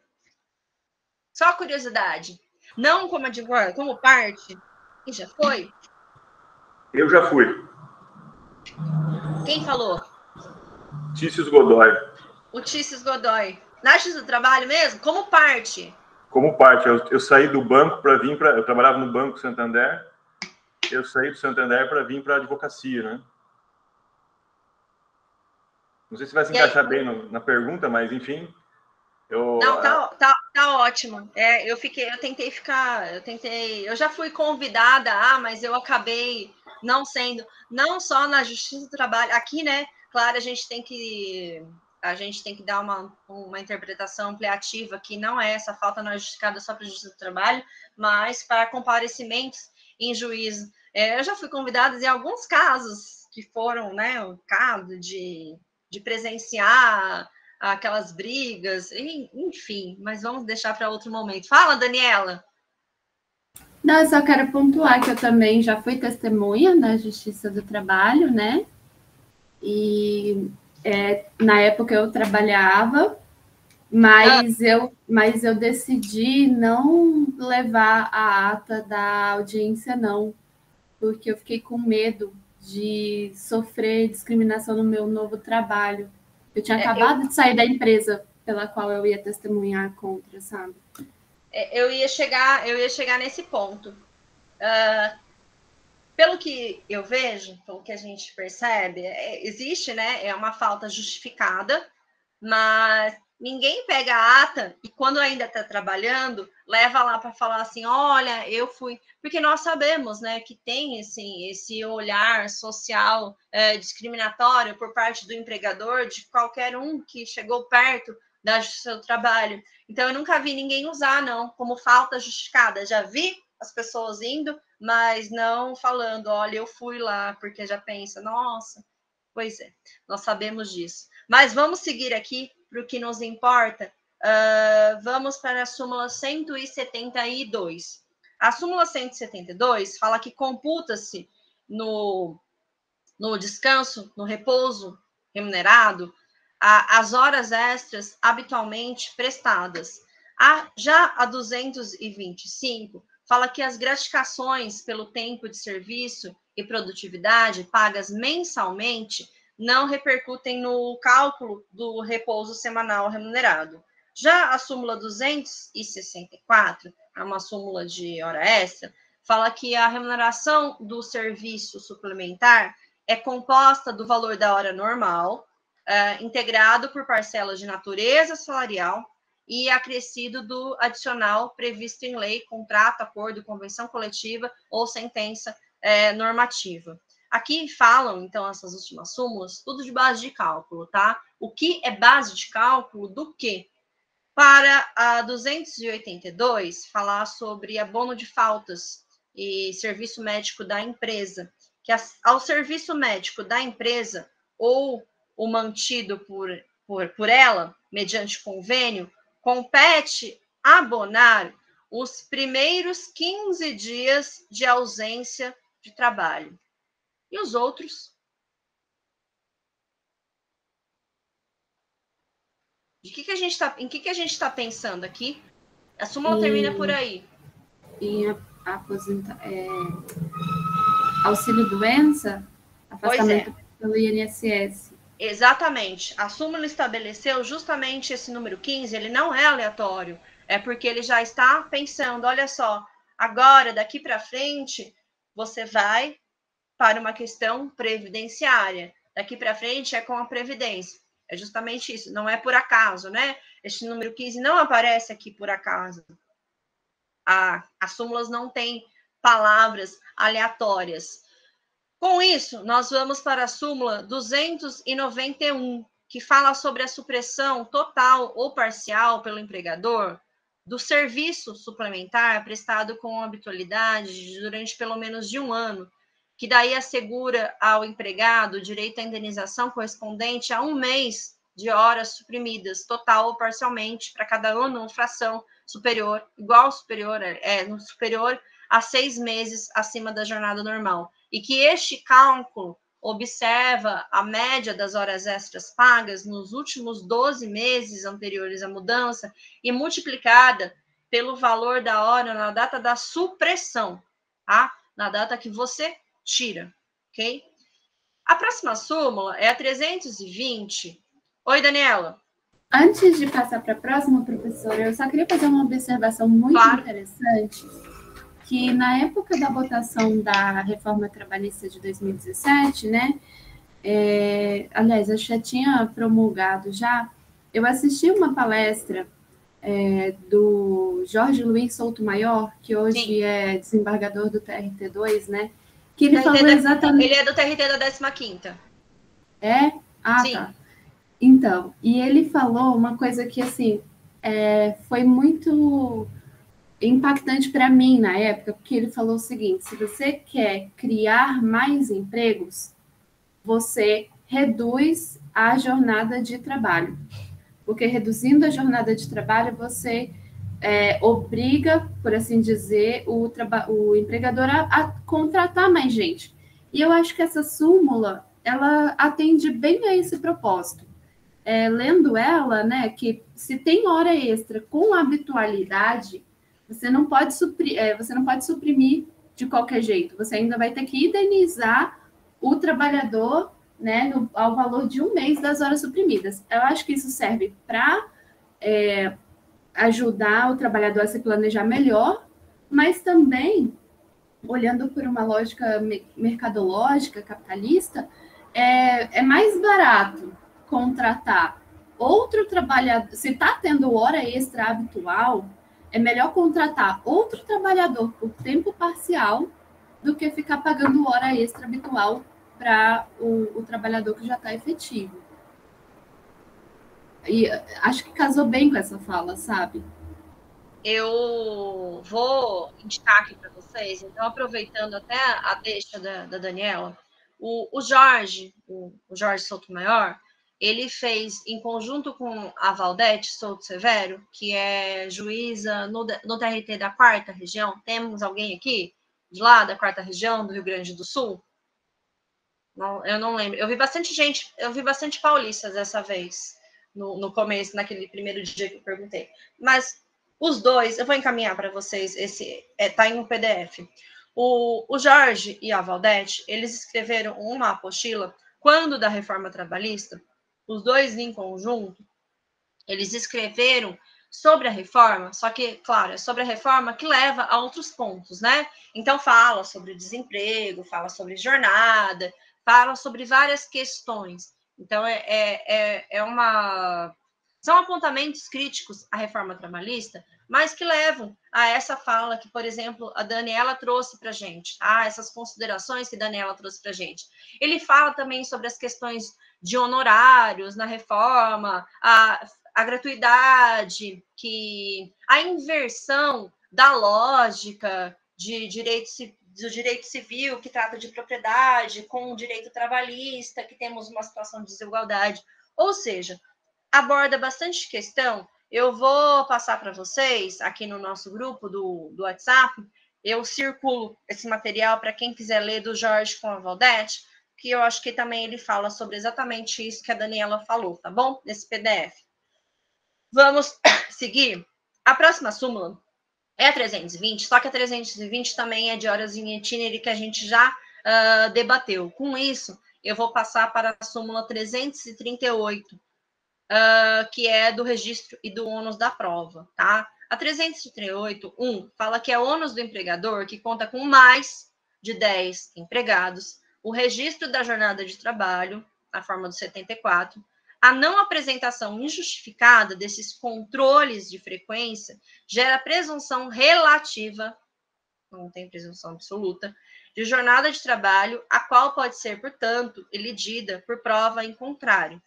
Só curiosidade. Não como advogado, como parte. Quem já foi? Eu já fui. Quem falou? Tícios Godoy. O Tícios Godoy. Na Justiça do Trabalho mesmo? Como parte? Como parte. Eu saí do banco para vir para... Eu trabalhava no Banco Santander. Eu saí do Santander para vir para a advocacia, né? Não sei se vai se encaixar bem na pergunta, mas, enfim... Não, tá ótimo. Eu já fui convidada, mas eu acabei não sendo, não só na Justiça do Trabalho, aqui, né, claro, a gente tem que dar uma interpretação ampliativa, que não é essa falta não é justificada só para a Justiça do Trabalho, mas para comparecimentos em juízo. Eu já fui convidada em alguns casos que foram, né, o caso de presenciar aquelas brigas, enfim, mas vamos deixar para outro momento. Fala, Daniela. Não, eu só quero pontuar que eu também já fui testemunha da Justiça do Trabalho, né? E na época eu trabalhava, mas eu decidi não levar a ata da audiência, não, porque eu fiquei com medo de sofrer discriminação no meu novo trabalho. Eu tinha acabado de sair da empresa. pela qual eu ia testemunhar contra, sabe? Eu ia chegar nesse ponto. Pelo que eu vejo, pelo que a gente percebe, existe, né? É uma falta justificada, mas ninguém pega a ata e quando ainda está trabalhando, leva lá para falar assim, olha, eu fui... Porque nós sabemos, né, que tem assim, esse olhar social discriminatório por parte do empregador, de qualquer um que chegou perto do seu trabalho. Então, eu nunca vi ninguém usar, não, como falta justificada. Já vi as pessoas indo, mas não falando, olha, eu fui lá, porque já pensa, nossa, pois é, nós sabemos disso. Mas vamos seguir aqui para o que nos importa. Vamos para a súmula 172. A súmula 172 fala que computa-se no descanso, no repouso remunerado, as horas extras habitualmente prestadas. Já a 225 fala que as gratificações pelo tempo de serviço e produtividade pagas mensalmente não repercutem no cálculo do repouso semanal remunerado. Já a súmula 264, é uma súmula de hora extra, fala que a remuneração do serviço suplementar é composta do valor da hora normal, integrado por parcelas de natureza salarial e acrescido do adicional previsto em lei, contrato, acordo, convenção coletiva ou sentença normativa. Aqui falam, então, essas últimas súmulas, tudo de base de cálculo, tá? O que é base de cálculo do quê? Para a 282, falar sobre abono de faltas e serviço médico da empresa, que ao serviço médico da empresa ou o mantido por ela, mediante convênio, compete abonar os primeiros 15 dias de ausência de trabalho. E os outros? Em que a gente está pensando aqui? A súmula termina por aí. E auxílio-doença, afastamento pelo INSS. Exatamente. A súmula estabeleceu justamente esse número 15, ele não é aleatório, é porque ele já está pensando, olha só, agora, daqui para frente, você vai para uma questão previdenciária. Daqui para frente é com a Previdência. É justamente isso, não é por acaso, né? Este número 15 não aparece aqui por acaso. As súmulas não têm palavras aleatórias. Com isso, nós vamos para a súmula 291, que fala sobre a supressão total ou parcial pelo empregador do serviço suplementar prestado com habitualidade durante pelo menos de um ano, que daí assegura ao empregado o direito à indenização correspondente a 1 mês de horas suprimidas, total ou parcialmente, para cada ano, uma fração superior a 6 meses acima da jornada normal. E que este cálculo observa a média das horas extras pagas nos últimos 12 meses anteriores à mudança e multiplicada pelo valor da hora na data da supressão, tá? Na data que você tira, ok? A próxima súmula é a 320. Oi, Daniela. Antes de passar para a próxima, professora, eu só queria fazer uma observação muito interessante, que na época da votação da reforma trabalhista de 2017, né, aliás, eu já tinha promulgado já, eu assisti uma palestra do Jorge Luiz Souto-Maior, que hoje é desembargador do TRT2, né, que ele falou exatamente... Ele é do TRT da 15ª. É? Ah, sim. Tá. Então, e ele falou uma coisa que, assim, foi muito impactante para mim na época, porque ele falou o seguinte: se você quer criar mais empregos, você reduz a jornada de trabalho. Porque reduzindo a jornada de trabalho, você obriga, por assim dizer, o empregador a contratar mais gente. E eu acho que essa súmula, ela atende bem a esse propósito. Lendo ela, né, que se tem hora extra com habitualidade, você não pode suprimir de qualquer jeito. Você ainda vai ter que indenizar o trabalhador, né, ao valor de 1 mês das horas suprimidas. Eu acho que isso serve para ajudar o trabalhador a se planejar melhor, mas também, olhando por uma lógica mercadológica, capitalista, é mais barato contratar outro trabalhador. Se está tendo hora extra habitual, é melhor contratar outro trabalhador por tempo parcial do que ficar pagando hora extra habitual para o trabalhador que já está efetivo. E acho que casou bem com essa fala, sabe? Eu vou indicar aqui para vocês, então, aproveitando até a deixa da Daniela, o Jorge Sotomayor, ele fez, em conjunto com a Valdete Souto Severo, que é juíza no TRT da 4ª Região. Temos alguém aqui de lá, da 4ª Região, do Rio Grande do Sul? Não, eu não lembro. Eu vi bastante gente, eu vi bastante paulistas dessa vez, no começo, naquele primeiro dia que eu perguntei. Mas os dois, eu vou encaminhar para vocês, tá em um PDF. O Jorge e a Valdete, eles escreveram uma apostila, quando da reforma trabalhista, os dois em conjunto, eles escreveram sobre a reforma, só que, claro, é sobre a reforma que leva a outros pontos, né? Então, fala sobre desemprego, fala sobre jornada, fala sobre várias questões. Então, são apontamentos críticos à reforma trabalhista, mas que levam a essa fala que, por exemplo, a Daniela trouxe para a gente, essas considerações que a Daniela trouxe para a gente. Ele fala também sobre as questões de honorários na reforma, a gratuidade, a inversão da lógica do direito civil, que trata de propriedade, com o direito trabalhista, que temos uma situação de desigualdade. Ou seja, aborda bastante questão. Eu vou passar para vocês, aqui no nosso grupo do WhatsApp, eu circulo esse material para quem quiser ler, do Jorge com a Valdete, que eu acho que também ele fala sobre exatamente isso que a Daniela falou, tá bom? Nesse PDF. Vamos seguir. A próxima súmula é a 320, só que a 320 também é de horas em itinere, que a gente já debateu. Com isso, eu vou passar para a súmula 338, que é do registro e do ônus da prova, tá? A 338.1 fala que é ônus do empregador que conta com mais de 10 empregados, o registro da jornada de trabalho, na forma do 74, a não apresentação injustificada desses controles de frequência gera presunção relativa, não tem presunção absoluta, de jornada de trabalho, a qual pode ser, portanto, elidida por prova em contrário.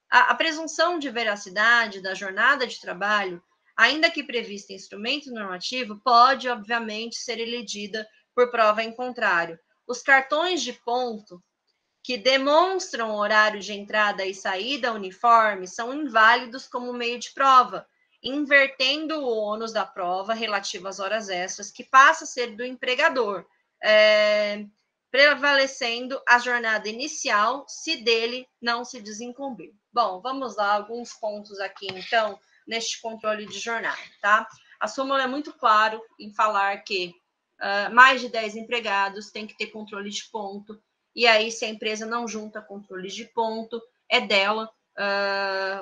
A presunção de veracidade da jornada de trabalho, ainda que prevista em instrumento normativo, pode, obviamente, ser elidida por prova em contrário. Os cartões de ponto que demonstram horário de entrada e saída uniforme são inválidos como meio de prova, invertendo o ônus da prova relativo às horas extras, que passa a ser do empregador, prevalecendo a jornada inicial, se dele não se desincumbir. Bom, vamos lá, alguns pontos aqui, então, neste controle de jornada, tá? A súmula é muito claro em falar que mais de 10 empregados tem que ter controle de ponto, e aí, se a empresa não junta controle de ponto, é dela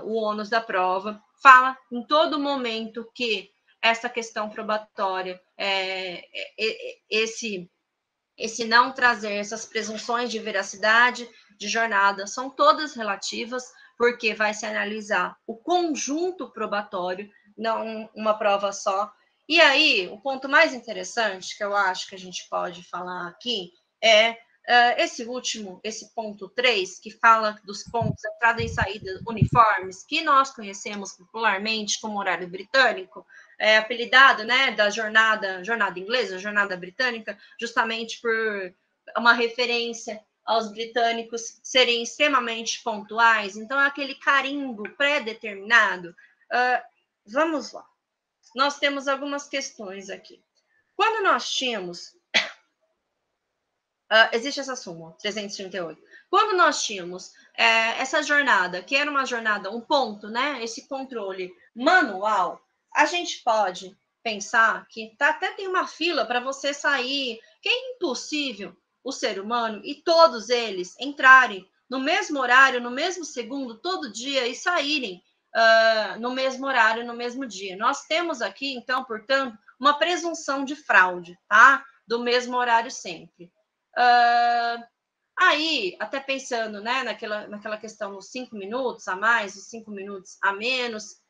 o ônus da prova. Fala em todo momento que essa questão probatória, esse não trazer essas presunções de veracidade de jornada, são todas relativas, porque vai se analisar o conjunto probatório, não uma prova só. E aí, o ponto mais interessante que eu acho que a gente pode falar aqui é esse ponto 3, que fala dos pontos entrada e saída uniformes, que nós conhecemos popularmente como horário britânico, apelidado, né, da jornada inglesa, jornada britânica, justamente por uma referência aos britânicos serem extremamente pontuais. Então, é aquele carimbo pré-determinado. Vamos lá. Nós temos algumas questões aqui. Quando nós tínhamos... existe essa súmula, 338. Quando nós tínhamos essa jornada, que era uma jornada, um ponto, né? Esse controle manual, a gente pode pensar que até tem uma fila para você sair, que é impossível o ser humano e todos eles entrarem no mesmo horário, no mesmo segundo, todo dia, e saírem no mesmo horário, no mesmo dia. Nós temos aqui, então, portanto, uma presunção de fraude, tá? Do mesmo horário sempre. Aí, até pensando, né, naquela questão dos 5 minutos a mais, os 5 minutos a menos,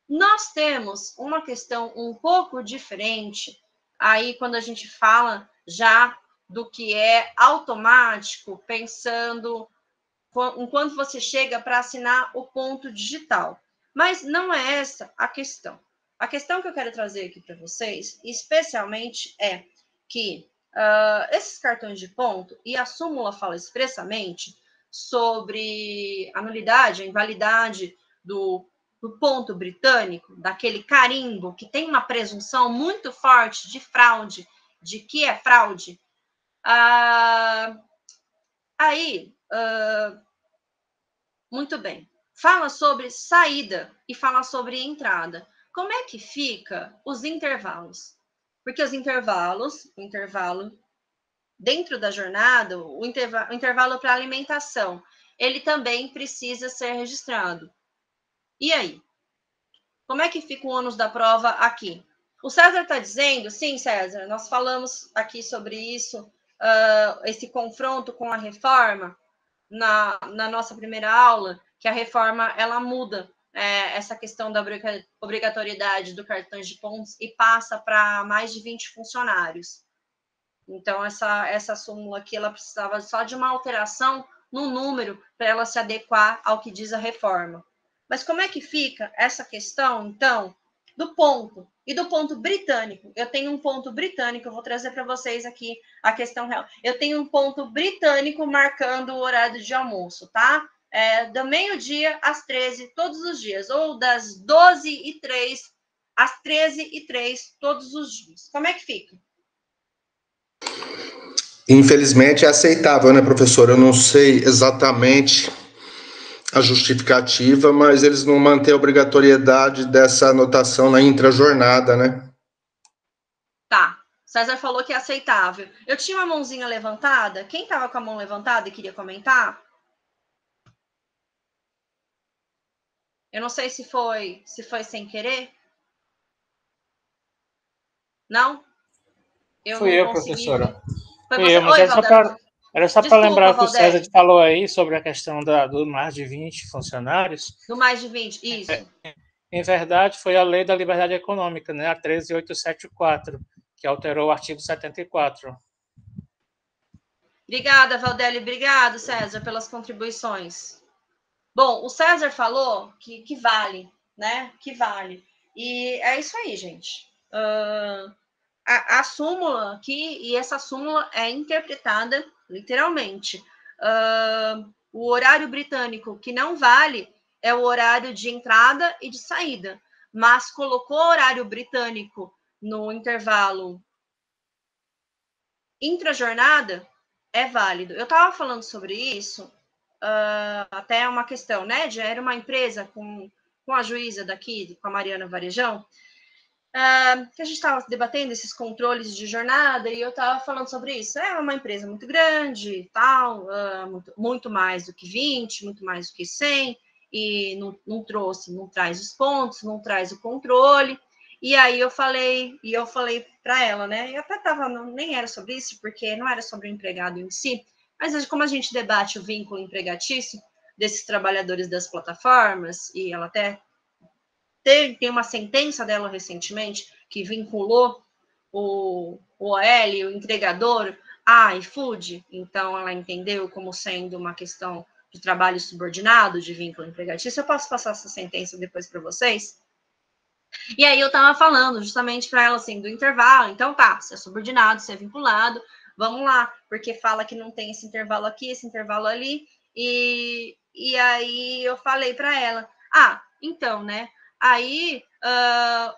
nós temos uma questão um pouco diferente aí quando a gente fala já do que é automático, pensando enquanto você chega para assinar o ponto digital. Mas não é essa a questão. A questão que eu quero trazer aqui para vocês, especialmente, é que esses cartões de ponto, e a súmula fala expressamente sobre a nulidade, a invalidade do ponto britânico, daquele carimbo que tem uma presunção muito forte de fraude, de que é fraude. Muito bem. Fala sobre saída e fala sobre entrada. Como é que fica os intervalos? Porque os intervalos, o intervalo dentro da jornada, o intervalo para alimentação, ele também precisa ser registrado. E aí? Como é que fica o ônus da prova aqui? O César está dizendo, sim, César, nós falamos aqui sobre isso, esse confronto com a reforma, na nossa primeira aula, que a reforma ela muda essa questão da obrigatoriedade do cartão de pontos e passa para mais de 20 funcionários. Então, essa súmula aqui, ela precisava só de uma alteração no número para ela se adequar ao que diz a reforma. Mas como é que fica essa questão, então, do ponto? E do ponto britânico? Eu tenho um ponto britânico, eu vou trazer para vocês aqui a questão real. Eu tenho um ponto britânico marcando o horário de almoço, tá? Do meio-dia às 13, todos os dias. Ou das 12h03 às 13h03, todos os dias. Como é que fica? Infelizmente é aceitável, né, professor? Eu não sei exatamente a justificativa, mas eles não mantêm a obrigatoriedade dessa anotação na intrajornada, né? Tá. César falou que é aceitável. Eu tinha uma mãozinha levantada. Quem estava com a mão levantada e queria comentar? Eu não sei se foi sem querer. Não? Fui eu, professora. Foi Fui você. eu, mas Oi, era só para lembrar que o César falou aí sobre a questão do mais de 20 funcionários. Do mais de 20, isso. Em verdade, foi a Lei da Liberdade Econômica, né, a 13.874, que alterou o artigo 74. Obrigada, Valdeli. Obrigado, César, pelas contribuições. Bom, o César falou que vale, né? Que vale. E é isso aí, gente. A súmula aqui, e essa súmula é interpretada literalmente. O horário britânico que não vale é o horário de entrada e de saída, mas colocou o horário britânico no intervalo intrajornada, é válido. Eu estava falando sobre isso, até uma questão, né? Já era uma empresa com a juíza daqui, com a Mariana Varejão, que a gente estava debatendo esses controles de jornada, e eu estava falando sobre isso. É uma empresa muito grande, tal, muito mais do que 20, muito mais do que 100, e não traz os pontos, não traz o controle. E aí eu falei para ela, né? Eu até nem era sobre isso, porque não era sobre o empregado em si, mas como a gente debate o vínculo empregatício desses trabalhadores das plataformas, e ela até tem uma sentença dela recentemente que vinculou o OL, o entregador, a iFood, então ela entendeu como sendo uma questão de trabalho subordinado, de vínculo empregatício. Eu posso passar essa sentença depois para vocês? E aí eu estava falando justamente para ela assim, do intervalo. Então tá, se é subordinado, se é vinculado, vamos lá, porque fala que não tem esse intervalo aqui, esse intervalo ali, e aí eu falei para ela, então, né, aí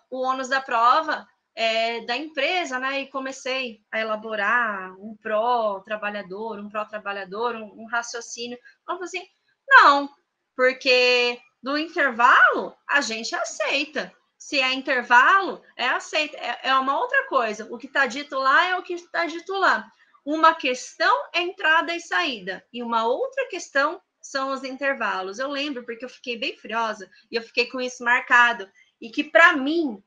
o ônus da prova é da empresa, né, e comecei a elaborar um pró-trabalhador, um raciocínio, vamos assim, não, porque do intervalo a gente aceita. Se é intervalo, aceita. É uma outra coisa. O que está dito lá é o que está dito lá. Uma questão é entrada e saída. E uma outra questão são os intervalos. Eu lembro porque eu fiquei bem furiosa e eu fiquei com isso marcado. E que, para mim,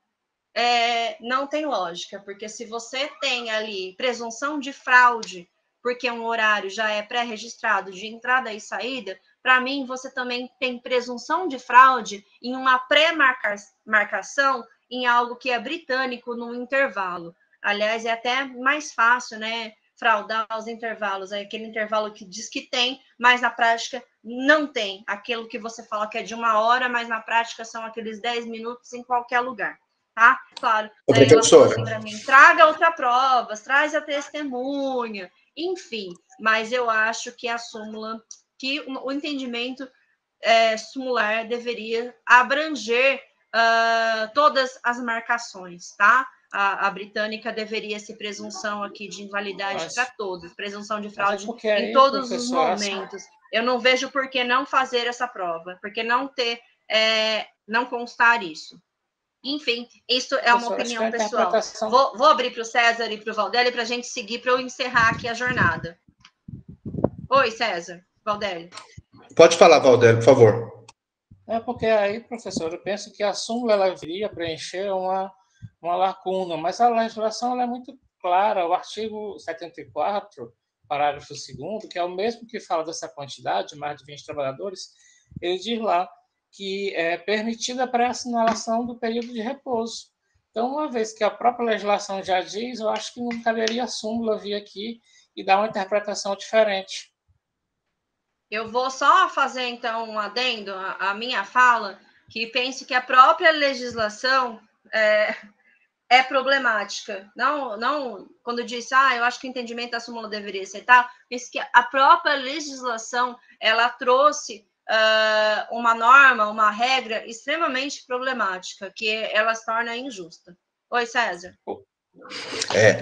não tem lógica, porque se você tem ali presunção de fraude, porque um horário já é pré-registrado de entrada e saída, para mim, você também tem presunção de fraude em uma pré-marcação em algo que é britânico no intervalo. Aliás, é até mais fácil, né, fraudar os intervalos, é aquele intervalo que diz que tem, mas na prática não tem. Aquilo que você fala que é de 1 hora, mas na prática são aqueles 10 minutos em qualquer lugar, tá? Claro, daí ela falou assim para mim, traga outra prova, traz a testemunha, enfim, mas eu acho que a súmula, que o entendimento sumular deveria abranger todas as marcações, tá? A britânica deveria ser presunção aqui de invalidade para todos, presunção de fraude em todos os momentos. Eu não vejo por que não fazer essa prova, porque não constar isso. Enfim, isso é uma opinião pessoal. Vou abrir para o César e para o Valdelli para a gente seguir, para eu encerrar aqui a jornada. Oi, César, Valdelli. Pode falar, Valdelli, por favor. Porque aí, professor, eu penso que a súmula ela viria preencher uma lacuna, mas a legislação ela é muito clara. O artigo 74, parágrafo 2º, que é o mesmo que fala dessa quantidade, mais de 20 trabalhadores, ele diz lá que é permitida a pré-assinalação do período de repouso. Então, uma vez que a própria legislação já diz, eu acho que não caberia a súmula vir aqui e dar uma interpretação diferente. Eu vou só fazer, então, um adendo à minha fala, que penso que a própria legislação é problemática. Não, quando eu disse, eu acho que o entendimento da súmula deveria ser tal, penso que a própria legislação, ela trouxe uma norma, uma regra extremamente problemática, que ela se torna injusta. Oi, César.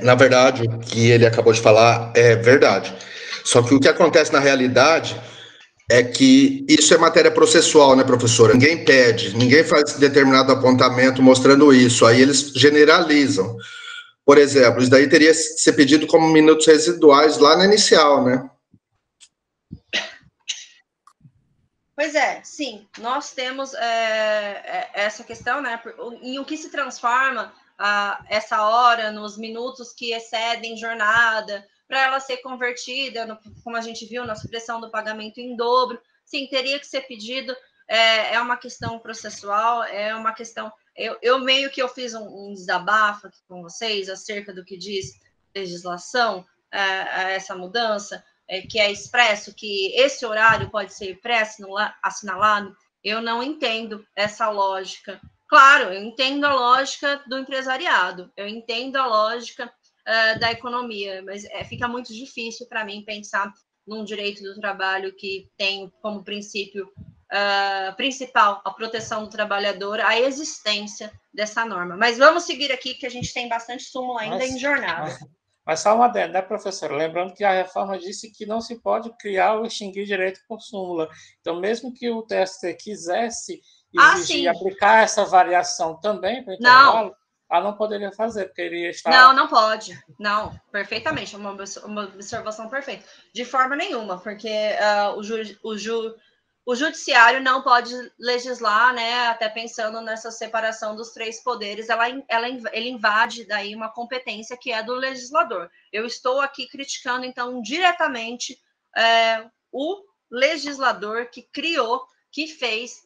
Na verdade, o que ele acabou de falar é verdade. Só que o que acontece na realidade é que isso é matéria processual, né, professora? Ninguém pede, ninguém faz determinado apontamento mostrando isso. Aí eles generalizam. Por exemplo, isso daí teria que ser pedido como minutos residuais lá na inicial, né? Pois sim, nós temos essa questão, né? Em o que se transforma essa hora nos minutos que excedem jornada, para ela ser convertida, como a gente viu, na supressão do pagamento em dobro. Sim, teria que ser pedido, é uma questão processual, é uma questão... Eu meio que eu fiz um desabafo aqui com vocês acerca do que diz legislação, essa mudança, que é expresso que esse horário pode ser pré-assinalado. Eu não entendo essa lógica. Claro, eu entendo a lógica do empresariado, eu entendo a lógica da economia, mas fica muito difícil para mim pensar num direito do trabalho que tem como princípio principal a proteção do trabalhador, a existência dessa norma. Mas vamos seguir aqui, que a gente tem bastante súmula ainda em jornada. Mas só uma adenda, né, professora? Lembrando que a reforma disse que não se pode criar ou extinguir direito por súmula. Então, mesmo que o TST quisesse exigir aplicar essa variação também para o intervalo, ela não poderia fazer, porque iria estar... Não pode. Não, perfeitamente. Uma observação perfeita. De forma nenhuma, porque o judiciário não pode legislar, né, até pensando nessa separação dos 3 poderes, ele invade daí uma competência que é do legislador. Eu estou aqui criticando, então, diretamente o legislador que criou, que fez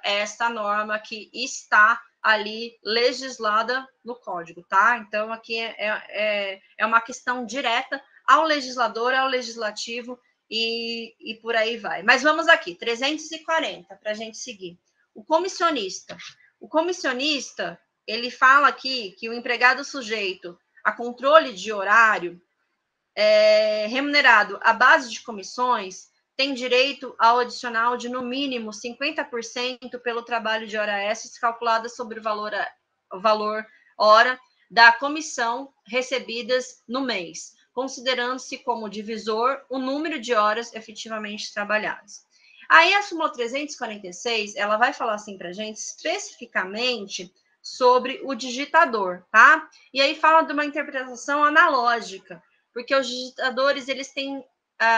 essa norma que está ali legislada no código, tá? Então, aqui é uma questão direta ao legislador, ao legislativo, e por aí vai. Mas vamos aqui, 340, para a gente seguir. O comissionista, ele fala aqui que o empregado sujeito a controle de horário remunerado à base de comissões tem direito ao adicional de, no mínimo, 50% pelo trabalho de hora extras calculada sobre o valor hora da comissão recebidas no mês, considerando-se como divisor o número de horas efetivamente trabalhadas. Aí a súmula 346, ela vai falar assim para a gente especificamente sobre o digitador, tá? E aí fala de uma interpretação analógica, porque os digitadores, eles têm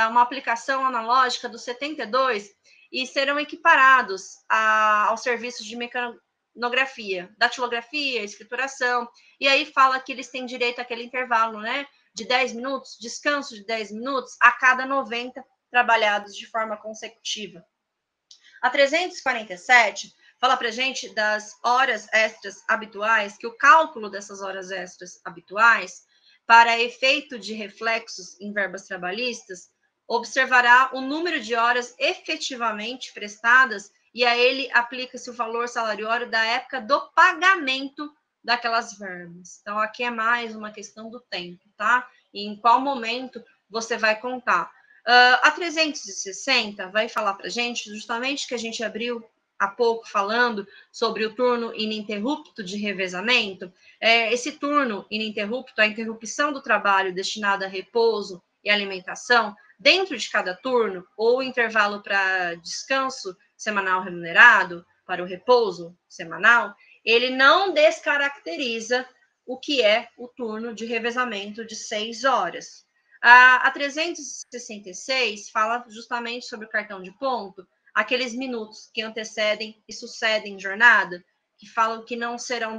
uma aplicação analógica do 72 e serão equiparados aos serviços de mecanografia, datilografia, escrituração, e aí fala que eles têm direito àquele intervalo, né, de 10 minutos, descanso de 10 minutos a cada 90 trabalhados de forma consecutiva. A 347 fala para a gente das horas extras habituais, que o cálculo dessas horas extras habituais, para efeito de reflexos em verbas trabalhistas, observará o número de horas efetivamente prestadas e a ele aplica-se o valor salariório da época do pagamento daquelas verbas. Então, aqui é mais uma questão do tempo, tá? E em qual momento você vai contar. A 360 vai falar para a gente, justamente que a gente abriu há pouco falando sobre o turno ininterrupto de revezamento. Esse turno ininterrupto, a interrupção do trabalho destinada a repouso e alimentação, dentro de cada turno, ou intervalo para descanso semanal remunerado, para o repouso semanal, ele não descaracteriza o que é o turno de revezamento de 6 horas. A 366 fala justamente sobre o cartão de ponto, aqueles minutos que antecedem e sucedem jornada, que falam que não serão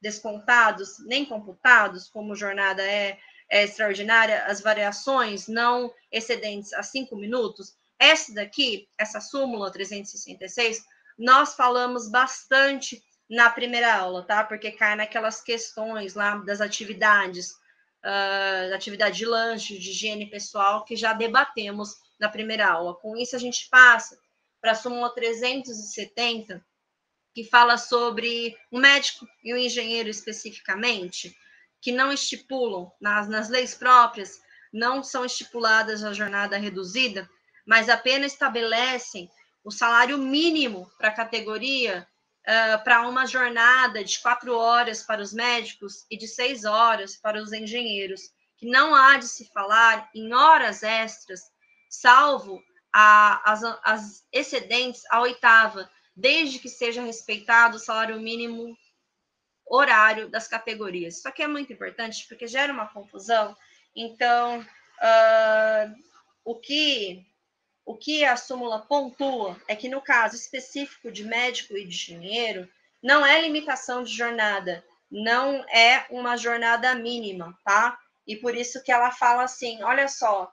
descontados nem computados, como jornada é extraordinária, as variações não excedentes a 5 minutos. Essa daqui, essa súmula 366, nós falamos bastante na primeira aula, tá? Porque cai naquelas questões lá das atividades, atividade de lanche, de higiene pessoal, que já debatemos na primeira aula. Com isso, a gente passa para a súmula 370, que fala sobre o médico e o engenheiro especificamente, que não estipulam, nas leis próprias, não são estipuladas a jornada reduzida, mas apenas estabelecem o salário mínimo para a categoria, para uma jornada de 4 horas para os médicos e de 6 horas para os engenheiros, que não há de se falar em horas extras, salvo as excedentes à 8ª, desde que seja respeitado o salário mínimo horário das categorias. Isso aqui é muito importante, porque gera uma confusão. Então, o que a súmula pontua é que, no caso específico de médico e de engenheiro, não é limitação de jornada, não é uma jornada mínima, tá? E por isso que ela fala assim, olha só,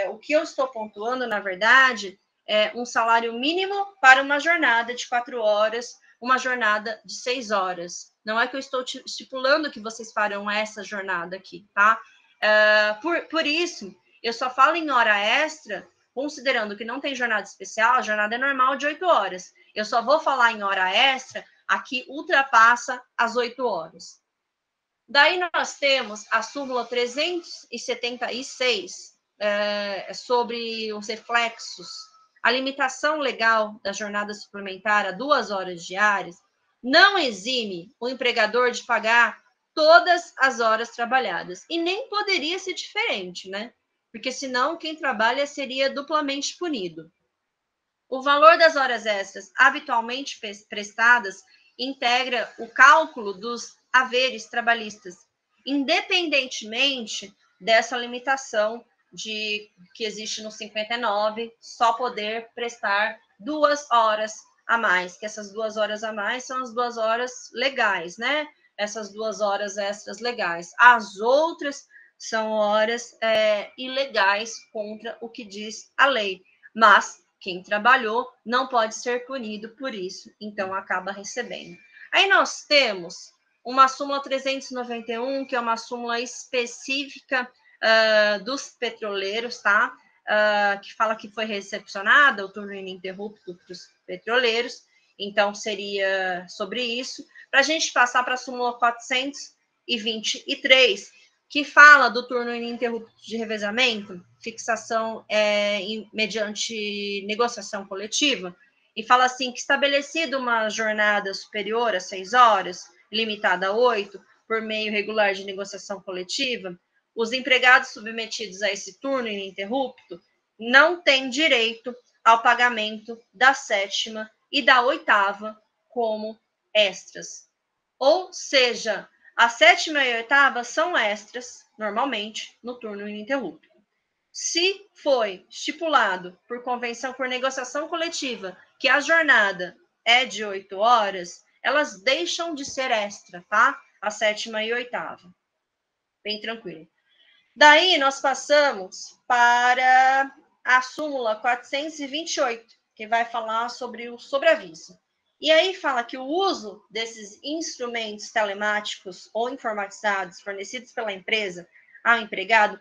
o que eu estou pontuando, na verdade, é um salário mínimo para uma jornada de 4 horas, uma jornada de 6 horas. Não é que eu estou estipulando que vocês farão essa jornada aqui, tá? Por isso, eu só falo em hora extra, considerando que não tem jornada especial, a jornada é normal de 8 horas. Eu só vou falar em hora extra a que ultrapassa as 8 horas. Daí nós temos a súmula 376, sobre os reflexos. A limitação legal da jornada suplementar a 2 horas diárias não exime o empregador de pagar todas as horas trabalhadas. E nem poderia ser diferente, né? Porque senão quem trabalha seria duplamente punido. O valor das horas extras habitualmente prestadas integra o cálculo dos haveres trabalhistas, independentemente dessa limitação que existe no 59, só poder prestar 2 horas a mais, que essas 2 horas a mais são as 2 horas legais, né? Essas 2 horas extras legais. As outras são horas ilegais contra o que diz a lei, mas quem trabalhou não pode ser punido por isso, então acaba recebendo. Aí nós temos uma súmula 391, que é uma súmula específica dos petroleiros, tá? Que fala que foi recepcionada o turno ininterrupto para os petroleiros, então seria sobre isso. Para a gente passar para a súmula 423, que fala do turno ininterrupto de revezamento, fixação mediante negociação coletiva, e fala assim que estabelecida uma jornada superior a 6 horas, limitada a 8, por meio regular de negociação coletiva, os empregados submetidos a esse turno ininterrupto não têm direito ao pagamento da 7ª e da 8ª como extras. Ou seja, a 7ª e a 8ª são extras, normalmente, no turno ininterrupto. Se foi estipulado por convenção, por negociação coletiva, que a jornada é de 8 horas, elas deixam de ser extra, tá? A 7ª e 8ª. Bem tranquilo. Daí, nós passamos para a súmula 428, que vai falar sobre o sobreaviso. E aí fala que o uso desses instrumentos telemáticos ou informatizados fornecidos pela empresa ao empregado,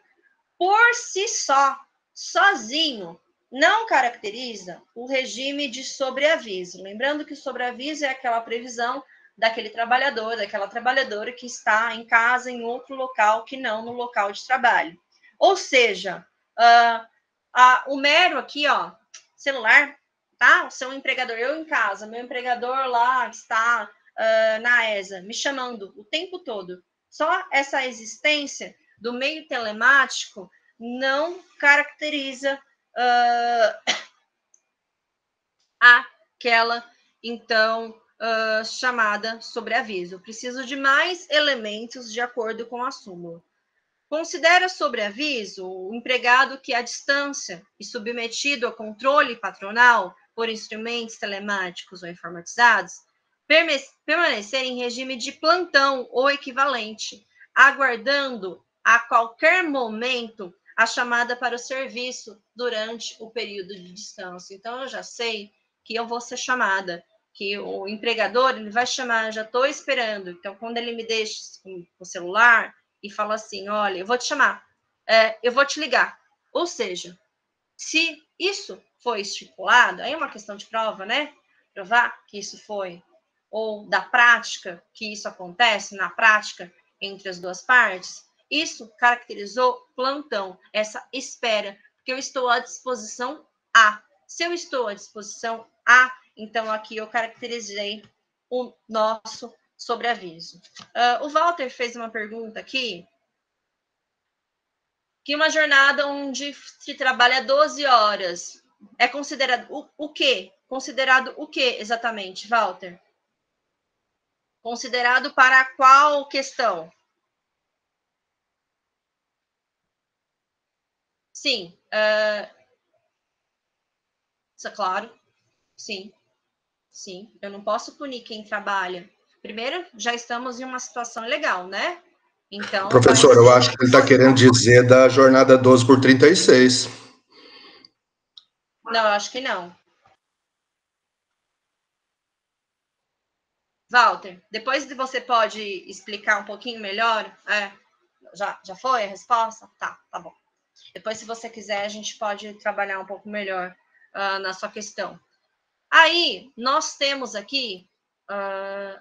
por si só, sozinho, não caracteriza o regime de sobreaviso. Lembrando que o sobreaviso é aquela previsão daquele trabalhador, daquela trabalhadora que está em casa, em outro local que não no local de trabalho. Ou seja, o mero aqui, ó, celular, tá? O seu empregador, eu em casa, meu empregador lá que está na ESA, me chamando o tempo todo. Só essa existência do meio telemático não caracteriza aquela, então, chamada sobreaviso. Preciso de mais elementos de acordo com a súmula. Considera sobreaviso o empregado que, à distância e submetido a controle patronal por instrumentos telemáticos ou informatizados, permanecer em regime de plantão ou equivalente, aguardando a qualquer momento a chamada para o serviço durante o período de descanso. Então, eu já sei que eu vou ser chamada, que o empregador ele vai chamar, já estou esperando. Então, quando ele me deixa com o celular e fala assim, olha, eu vou te chamar, eu vou te ligar. Ou seja, se isso foi estipulado, aí é uma questão de prova, né? Provar que isso foi, ou da prática, que isso acontece na prática entre as duas partes, isso caracterizou plantão, essa espera, porque eu estou à disposição A. Se eu estou à disposição A, então aqui eu caracterizei o nosso sobreaviso. O Walter fez uma pergunta aqui, que uma jornada onde se trabalha 12 horas é considerado o quê? Considerado o quê exatamente, Walter? Considerado para qual questão? Sim, isso é claro, sim, sim. Eu não posso punir quem trabalha. Primeiro, já estamos em uma situação legal, né? Então, professor, eu acho que ele está querendo dizer da jornada 12 por 36. Não, eu acho que não. Walter, depois você pode explicar um pouquinho melhor? Já foi a resposta? Tá bom. Depois, se você quiser, a gente pode trabalhar um pouco melhor na sua questão. Aí, nós temos aqui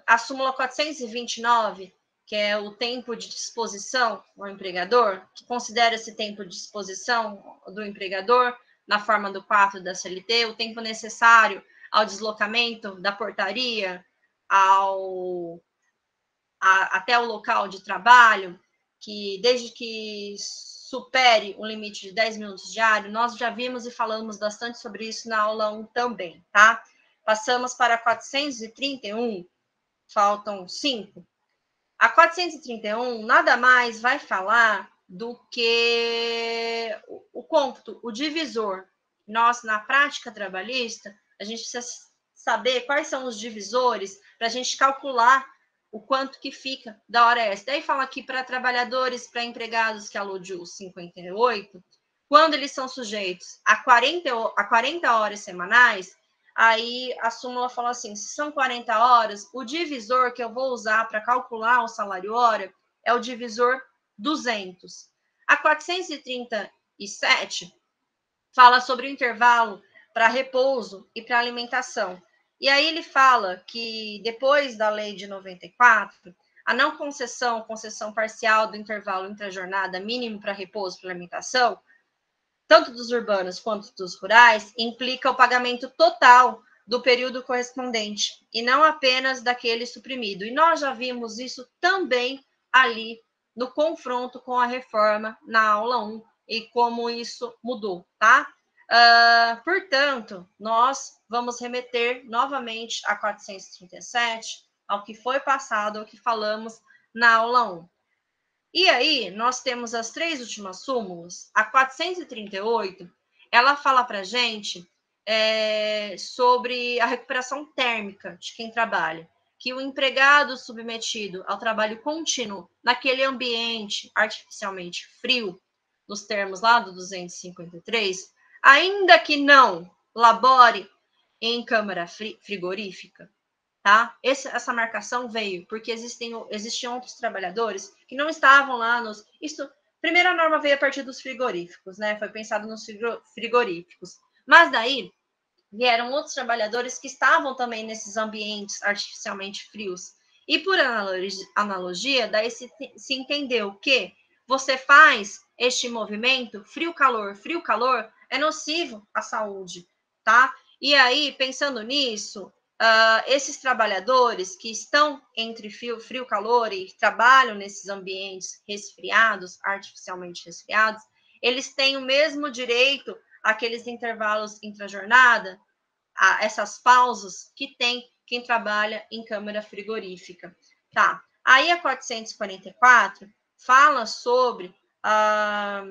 a súmula 429, que é o tempo de disposição do empregador, que considera esse tempo de disposição do empregador na forma do 4 da CLT, o tempo necessário ao deslocamento da portaria até o local de trabalho, que desde que supere o limite de 10 minutos diário, nós já vimos e falamos bastante sobre isso na aula 1 também, tá? Passamos para 431, faltam 5. A 431 nada mais vai falar do que o cômputo, o divisor. Nós, na prática trabalhista, a gente precisa saber quais são os divisores para a gente calcular o quanto que fica da hora extra. Daí fala aqui para trabalhadores, para empregados que aludiu 58, quando eles são sujeitos a 40 horas semanais, aí a súmula fala assim, se são 40 horas, o divisor que eu vou usar para calcular o salário hora é o divisor 200. A 437 fala sobre o intervalo para repouso e para alimentação. E aí ele fala que depois da lei de 94, a não concessão parcial do intervalo intrajornada mínimo para repouso e para alimentação, tanto dos urbanos quanto dos rurais, implica o pagamento total do período correspondente, e não apenas daquele suprimido. E nós já vimos isso também ali no confronto com a reforma na aula 1, e como isso mudou, tá? Portanto, nós vamos remeter novamente a 437, ao que foi passado, ao que falamos na aula 1. E aí, nós temos as 3 últimas súmulas. A 438, ela fala para a gente sobre a recuperação térmica de quem trabalha, que o empregado submetido ao trabalho contínuo naquele ambiente artificialmente frio, nos termos lá do 253, ainda que não labore em câmara frigorífica, tá? Essa marcação veio porque existiam outros trabalhadores que não estavam lá nos... Primeira norma veio a partir dos frigoríficos, né? Foi pensado nos frigoríficos. Mas daí vieram outros trabalhadores que estavam também nesses ambientes artificialmente frios. E por analogia, daí se entendeu que você faz este movimento, frio-calor, é nocivo à saúde, tá? E aí, pensando nisso, esses trabalhadores que estão entre frio-calor e trabalham nesses ambientes resfriados, artificialmente resfriados, eles têm o mesmo direito àqueles intervalos intra-jornada, essas pausas que tem quem trabalha em câmara frigorífica. Tá. Aí a 444 fala sobre a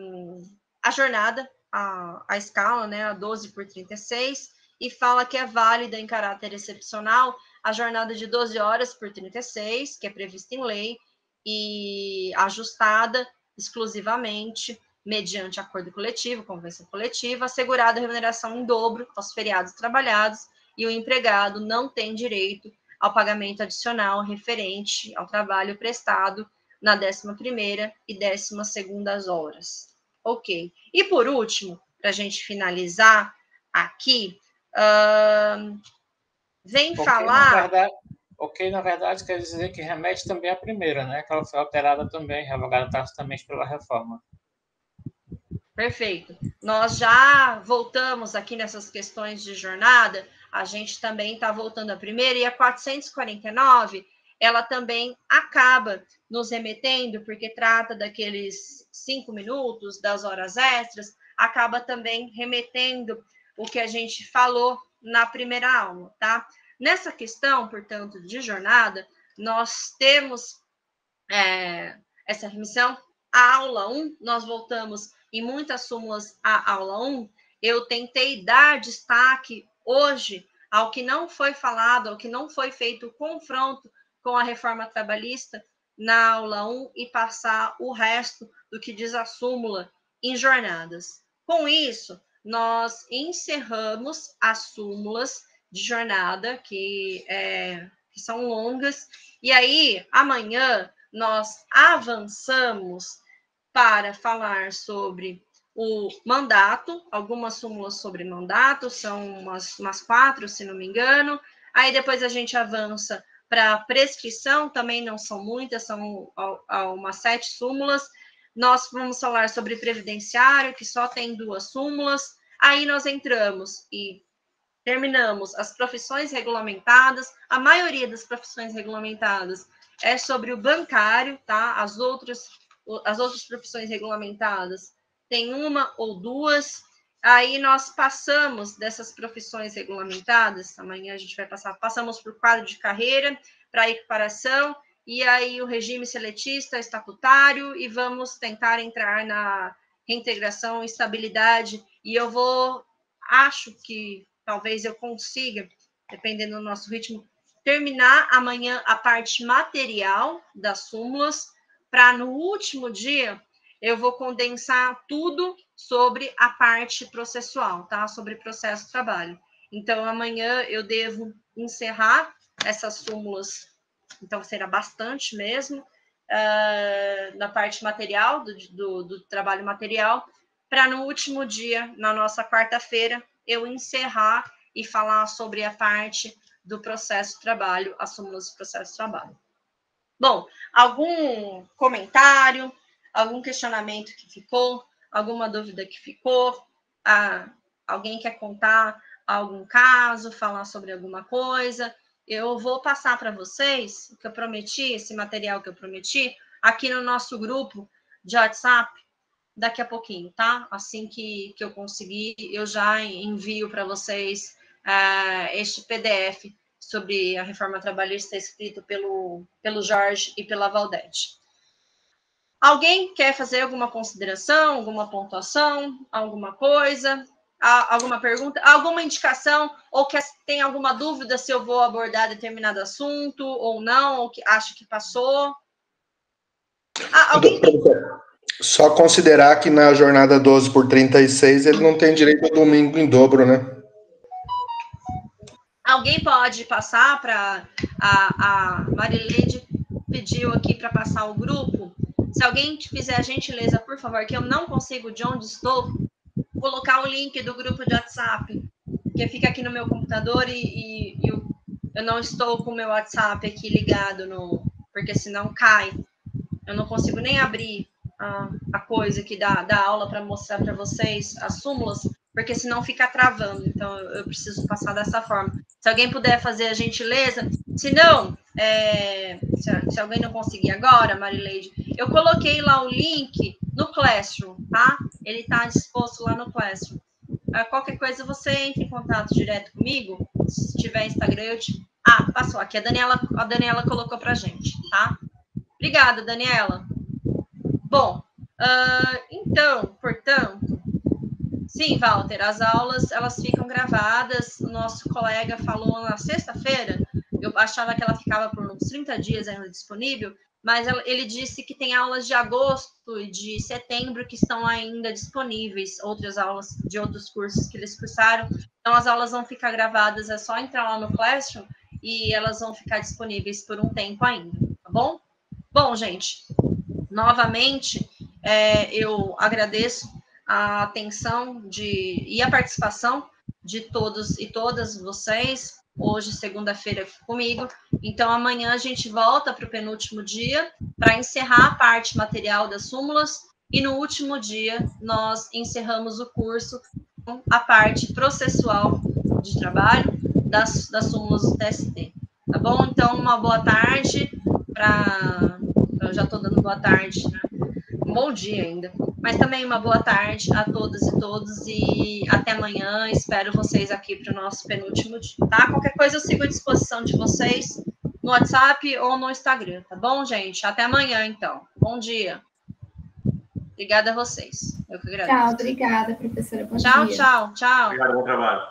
jornada, a escala, né, a 12/36, e fala que é válida em caráter excepcional a jornada de 12 horas por 36, que é prevista em lei, e ajustada exclusivamente mediante acordo coletivo, convenção coletiva, assegurada a remuneração em dobro aos feriados trabalhados, e o empregado não tem direito ao pagamento adicional referente ao trabalho prestado na 11ª e 12ª horas. Ok. E por último, para a gente finalizar aqui, falar... na verdade, quer dizer que remete também à primeira, né? Que ela foi alterada também, revogada tacitamente pela reforma. Perfeito. Nós já voltamos aqui nessas questões de jornada, a gente também está voltando à primeira, e a 449, ela também acaba nos remetendo, porque trata daqueles 5 minutos, das horas extras, acaba também remetendo o que a gente falou na primeira aula, tá? Nessa questão, portanto, de jornada, nós temos essa remissão. A aula 1, nós voltamos em muitas súmulas à aula 1, eu tentei dar destaque hoje ao que não foi falado, ao que não foi feito o confronto com a reforma trabalhista na aula 1 e passar o resto do que diz a súmula em jornadas. Com isso, nós encerramos as súmulas de jornada, que são longas, e aí amanhã nós avançamos para falar sobre o mandato, algumas súmulas sobre mandato, são umas 4, se não me engano. Aí depois a gente avança para prescrição, também não são muitas, são umas 7 súmulas. Nós vamos falar sobre previdenciário, que só tem 2 súmulas. Aí nós entramos e terminamos as profissões regulamentadas. A maioria das profissões regulamentadas é sobre o bancário, tá? As outras profissões regulamentadas tem 1 ou 2. Aí nós passamos dessas profissões regulamentadas, amanhã a gente vai passamos por quadro de carreira, para equiparação, e aí o regime seletista, estatutário, e vamos tentar entrar na reintegração e estabilidade, e acho que talvez eu consiga, dependendo do nosso ritmo, terminar amanhã a parte material das súmulas, para no último dia eu vou condensar tudo sobre a parte processual, tá? Sobre processo de trabalho. Então, amanhã eu devo encerrar essas súmulas, então será bastante mesmo, na parte material, do trabalho material, para no último dia, na nossa quarta-feira, eu encerrar e falar sobre a parte do processo de trabalho, as súmulas do processo de trabalho. Bom, algum comentário, algum questionamento que ficou, alguma dúvida que ficou? Alguém quer contar algum caso, falar sobre alguma coisa? Eu vou passar para vocês o que eu prometi, esse material que eu prometi, aqui no nosso grupo de WhatsApp, daqui a pouquinho, tá? Assim que eu conseguir, eu já envio para vocês este PDF sobre a reforma trabalhista escrito pelo Jorge e pela Valdete. Alguém quer fazer alguma consideração, alguma pontuação, alguma coisa, alguma pergunta, alguma indicação, ou tem alguma dúvida se eu vou abordar determinado assunto ou não, ou que acha que passou? Alguém tem... Só considerar que na jornada 12/36 ele não tem direito ao domingo em dobro, né? Alguém pode passar para a Marileide pediu aqui para passar o grupo. Se alguém fizer a gentileza, por favor, que eu não consigo de onde estou, colocar o link do grupo de WhatsApp, que fica aqui no meu computador e eu não estou com o meu WhatsApp aqui ligado, porque senão cai. Eu não consigo nem abrir a coisa aqui da aula para mostrar para vocês as súmulas, porque senão fica travando. Então, eu preciso passar dessa forma. Se alguém puder fazer a gentileza, se não, se alguém não conseguir agora, Marileide, eu coloquei lá o link no Classroom, tá? Ele está disposto lá no Classroom. Qualquer coisa, você entra em contato direto comigo. Se tiver Instagram, eu te... passou aqui. A Daniela colocou pra gente, tá? Obrigada, Daniela. Bom, então, portanto, sim, Walter, as aulas, elas ficam gravadas. O nosso colega falou na sexta-feira, eu achava que ela ficava por uns 30 dias ainda disponível, mas ele disse que tem aulas de agosto e de setembro que estão ainda disponíveis, outras aulas de outros cursos que eles cursaram. Então, as aulas vão ficar gravadas, é só entrar lá no Classroom e elas vão ficar disponíveis por um tempo ainda, tá bom? Bom, gente, novamente, eu agradeço a atenção e a participação de todos e todas vocês, hoje, segunda-feira, comigo. Então, amanhã a gente volta para o penúltimo dia para encerrar a parte material das súmulas e no último dia nós encerramos o curso com a parte processual de trabalho das súmulas do TST. Tá bom? Então, uma boa tarde eu já estou dando boa tarde, né? Um bom dia ainda. Mas também uma boa tarde a todas e todos e até amanhã. Espero vocês aqui para o nosso penúltimo dia, tá? Qualquer coisa eu sigo à disposição de vocês no WhatsApp ou no Instagram, tá bom, gente? Até amanhã, então. Bom dia. Obrigada a vocês. Eu que agradeço. Tchau, obrigada, professora. Bom tchau, dia. tchau, tchau. Obrigado, bom trabalho.